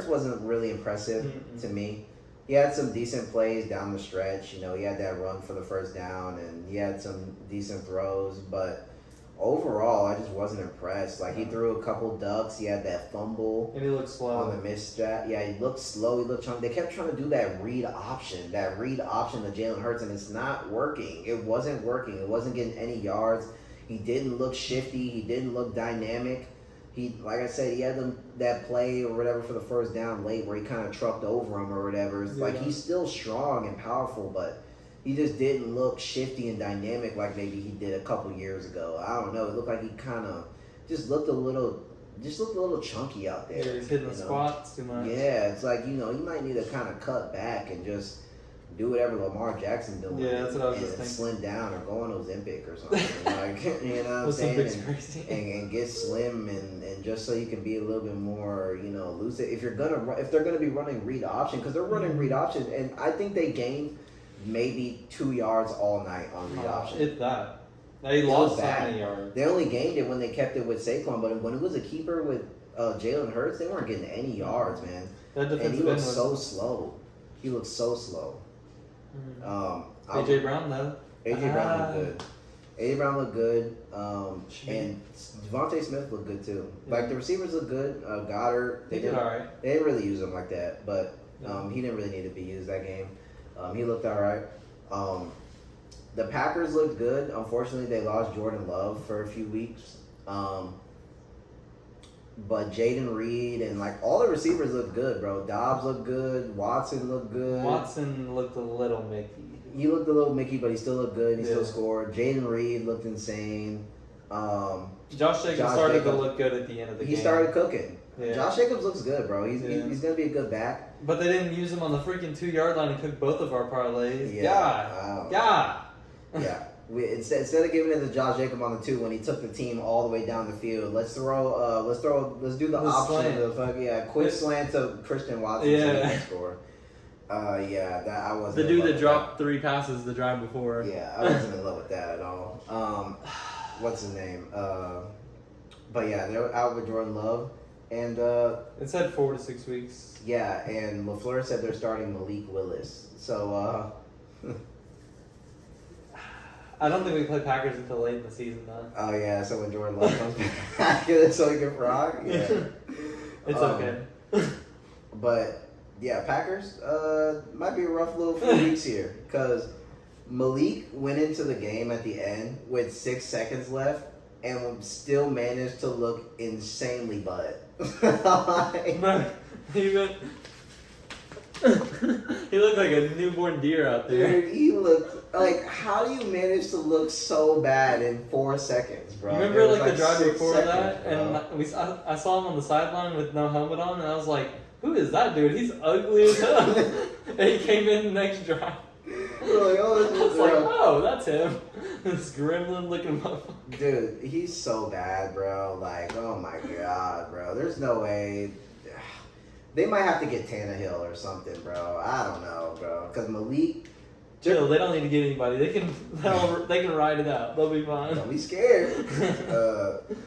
Speaker 2: wasn't really impressive to me. He had some decent plays down the stretch. You know, he had that run for the first down, and he had some decent throws. But overall, I just wasn't impressed. Like, he threw a couple ducks. He had that fumble.
Speaker 1: And he looked slow.
Speaker 2: On the misstep. Yeah, he looked slow. He looked chunky. They kept trying to do that read option to Jalen Hurts, and it's not working. It wasn't working. It wasn't getting any yards. He didn't look shifty. He didn't look dynamic. He, like I said, he had that play or whatever for the first down late where he kind of trucked over him or whatever. It's like he's still strong and powerful, but he just didn't look shifty and dynamic like maybe he did a couple years ago. I don't know. It looked like he kind of just looked a little chunky out there.
Speaker 1: Yeah, he's hitting the squats too much.
Speaker 2: Yeah, it's like, you might need to kind of cut back and just do whatever Lamar Jackson doing.
Speaker 1: Yeah, that's what I was just thinking.
Speaker 2: Slim down or go on Ozempic or something. Like, you know what I'm saying?
Speaker 1: Crazy.
Speaker 2: And get slim and just so you can be a little bit more, loose. If they're gonna be running read option, because they're running read option, and I think they gained maybe 2 yards all night on read option.
Speaker 1: It's that. They lost so many yards.
Speaker 2: They only gained it when they kept it with Saquon, but when it was a keeper with Jalen Hurts, they weren't getting any yards, man. And he looked so slow. He looked so slow.
Speaker 1: AJ Brown though.
Speaker 2: AJ Brown looked good. AJ Brown looked good. And Devontae Smith looked good too. Yeah. Like the receivers looked good. Goddard, they didn't really use him like that, but he didn't really need to be used that game. He looked all right. The Packers looked good. Unfortunately, they lost Jordan Love for a few weeks. But Jaden Reed and like all the receivers looked good, bro. Dobbs looked good. Watson looked good.
Speaker 1: Watson looked a little Mickey.
Speaker 2: He looked a little Mickey, but he still looked good. He still scored. Jaden Reed looked insane.
Speaker 1: Josh Jacobs started to look good at the end of the game.
Speaker 2: He started cooking.
Speaker 1: Yeah.
Speaker 2: Josh Jacobs looks good, bro. He's gonna be a good back.
Speaker 1: But they didn't use him on the freaking 2-yard line and cook both of our parlays.
Speaker 2: Yeah.
Speaker 1: God.
Speaker 2: Yeah. Instead of giving it to Josh Jacob on the 2 when he took the team all the way down the field, let's do the option. Quick slant to Christian Watson so he can score. I wasn't.
Speaker 1: The dude that dropped 3 passes the drive before.
Speaker 2: Yeah, I wasn't in love with that at all. What's his name? But yeah, they're out with Jordan Love, and
Speaker 1: it said 4 to 6 weeks.
Speaker 2: Yeah, and LaFleur said they're starting Malik Willis. So.
Speaker 1: I don't think we play Packers until late in the season, though.
Speaker 2: Oh, yeah, so when Jordan Love comes back, so he can rock? Yeah.
Speaker 1: It's okay.
Speaker 2: But, yeah, Packers might be a rough little few weeks here. Because Malik went into the game at the end with 6 seconds left and still managed to look insanely butt.
Speaker 1: He looked like a newborn deer out there.
Speaker 2: Dude, he looked like, how do you manage to look so bad in 4 seconds, bro?
Speaker 1: You remember like the drive
Speaker 2: 6
Speaker 1: before
Speaker 2: seconds,
Speaker 1: that, and I saw him on the sideline with no helmet on, and I was like, "Who is that dude? He's ugly as hell." And he came in the next drive.
Speaker 2: We're like, oh,
Speaker 1: I was like, "Oh, that's him." This gremlin looking motherfucker.
Speaker 2: Dude, he's so bad, bro. Like, oh my god, bro. There's no way. They might have to get Tannehill or something, bro. I don't know, bro. Because Malik...
Speaker 1: Chill, they don't need to get anybody. They can ride it out. They'll be fine.
Speaker 2: Don't be scared.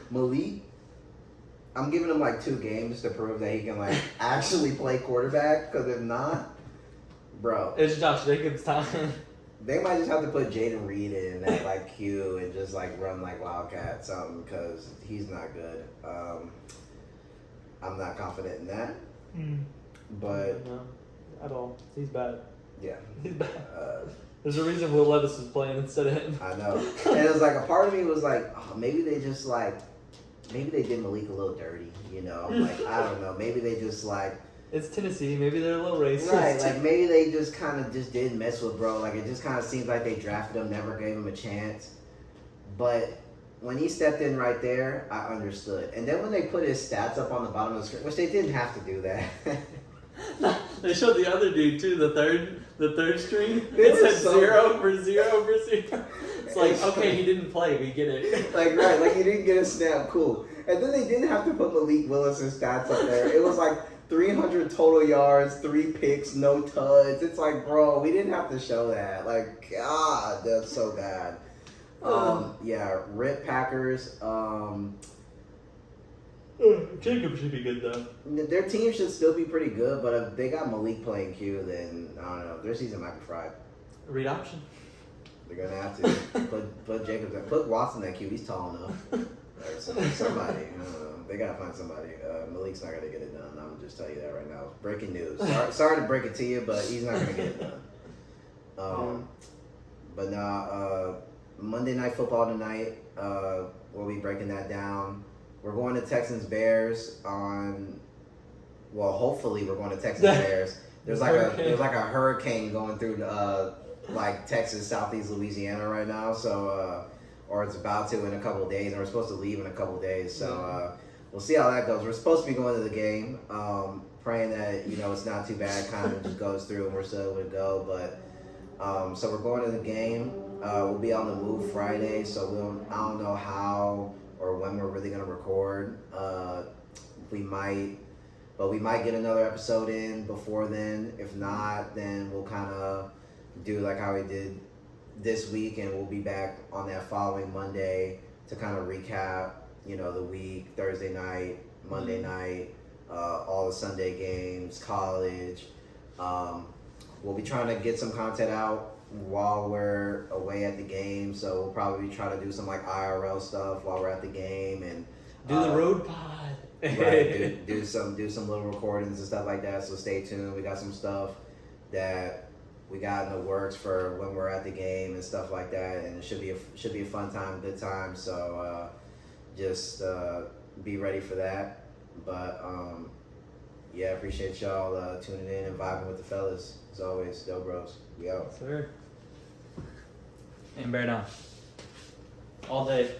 Speaker 2: Malik, I'm giving him like 2 games to prove that he can like actually play quarterback. Because if not, bro...
Speaker 1: It's Josh Jacobs' time.
Speaker 2: They might just have to put Jaden Reed in at like Q and just like run like Wildcat something. Because he's not good. I'm not confident in that. But
Speaker 1: no, at all. He's bad.
Speaker 2: Yeah.
Speaker 1: He's bad. There's a reason Will Levis is playing instead of him.
Speaker 2: I know. And it was like a part of me was like, oh, maybe they did Malik a little dirty, Like, I don't know. Maybe they just like...
Speaker 1: It's Tennessee. Maybe they're a little racist.
Speaker 2: Right. Like, maybe they just kind of just didn't mess with bro. Like, it just kind of seems like they drafted him, never gave him a chance. But when he stepped in right there, I understood. And then when they put his stats up on the bottom of the screen, which they didn't have to do that.
Speaker 1: They showed the other dude too, the third string.
Speaker 2: It
Speaker 1: It
Speaker 2: was
Speaker 1: said
Speaker 2: so-
Speaker 1: 0 for 0 for 0. It's like, okay, he didn't play, we get it.
Speaker 2: Like, right, like he didn't get a snap, cool. And then they didn't have to put Malik Willis's stats up there. It was like 300 total yards, 3 picks, no tuds. It's like, bro, we didn't have to show that. Like, God, that's so bad. Yeah, rip Packers.
Speaker 1: Jacob should be good though.
Speaker 2: Their team should still be pretty good, but if they got Malik playing Q, then I don't know. Their season might be fried.
Speaker 1: Read option.
Speaker 2: They're gonna have to put Jacobs, put Watson at Q. He's tall enough. Or somebody. I don't know. They gotta find somebody. Malik's not gonna get it done. I'm gonna just tell you that right now. Breaking news. Sorry to break it to you, but he's not gonna get it done. But nah, Monday Night Football tonight. We'll be breaking that down. We're going to Texans Bears on. Well, hopefully we're going to Texans Bears. There's like a hurricane going through like Texas, Southeast Louisiana right now. So or it's about to in a couple of days, and we're supposed to leave in a couple of days. So we'll see how that goes. We're supposed to be going to the game, praying that it's not too bad, kind of just goes through and we're still able to go. But so we're going to the game. We'll be on the move Friday, so I don't know how or when we're really gonna record. We might get another episode in before then. If not, then we'll kind of do like how we did this week, and we'll be back on that following Monday to kind of recap, the week, Thursday night, Monday night, all the Sunday games, college. We'll be trying to get some content out while we're away at the game, so we'll probably try to do some like IRL stuff while we're at the game and
Speaker 1: Do the road pod.
Speaker 2: right, do some little recordings and stuff like that. So stay tuned. We got some stuff that we got in the works for when we're at the game and stuff like that, and it should be a fun time, good time. So just be ready for that. But yeah, appreciate y'all tuning in and vibing with the fellas as always. Dope Bros, we out.
Speaker 1: Sir. And bear down. All day.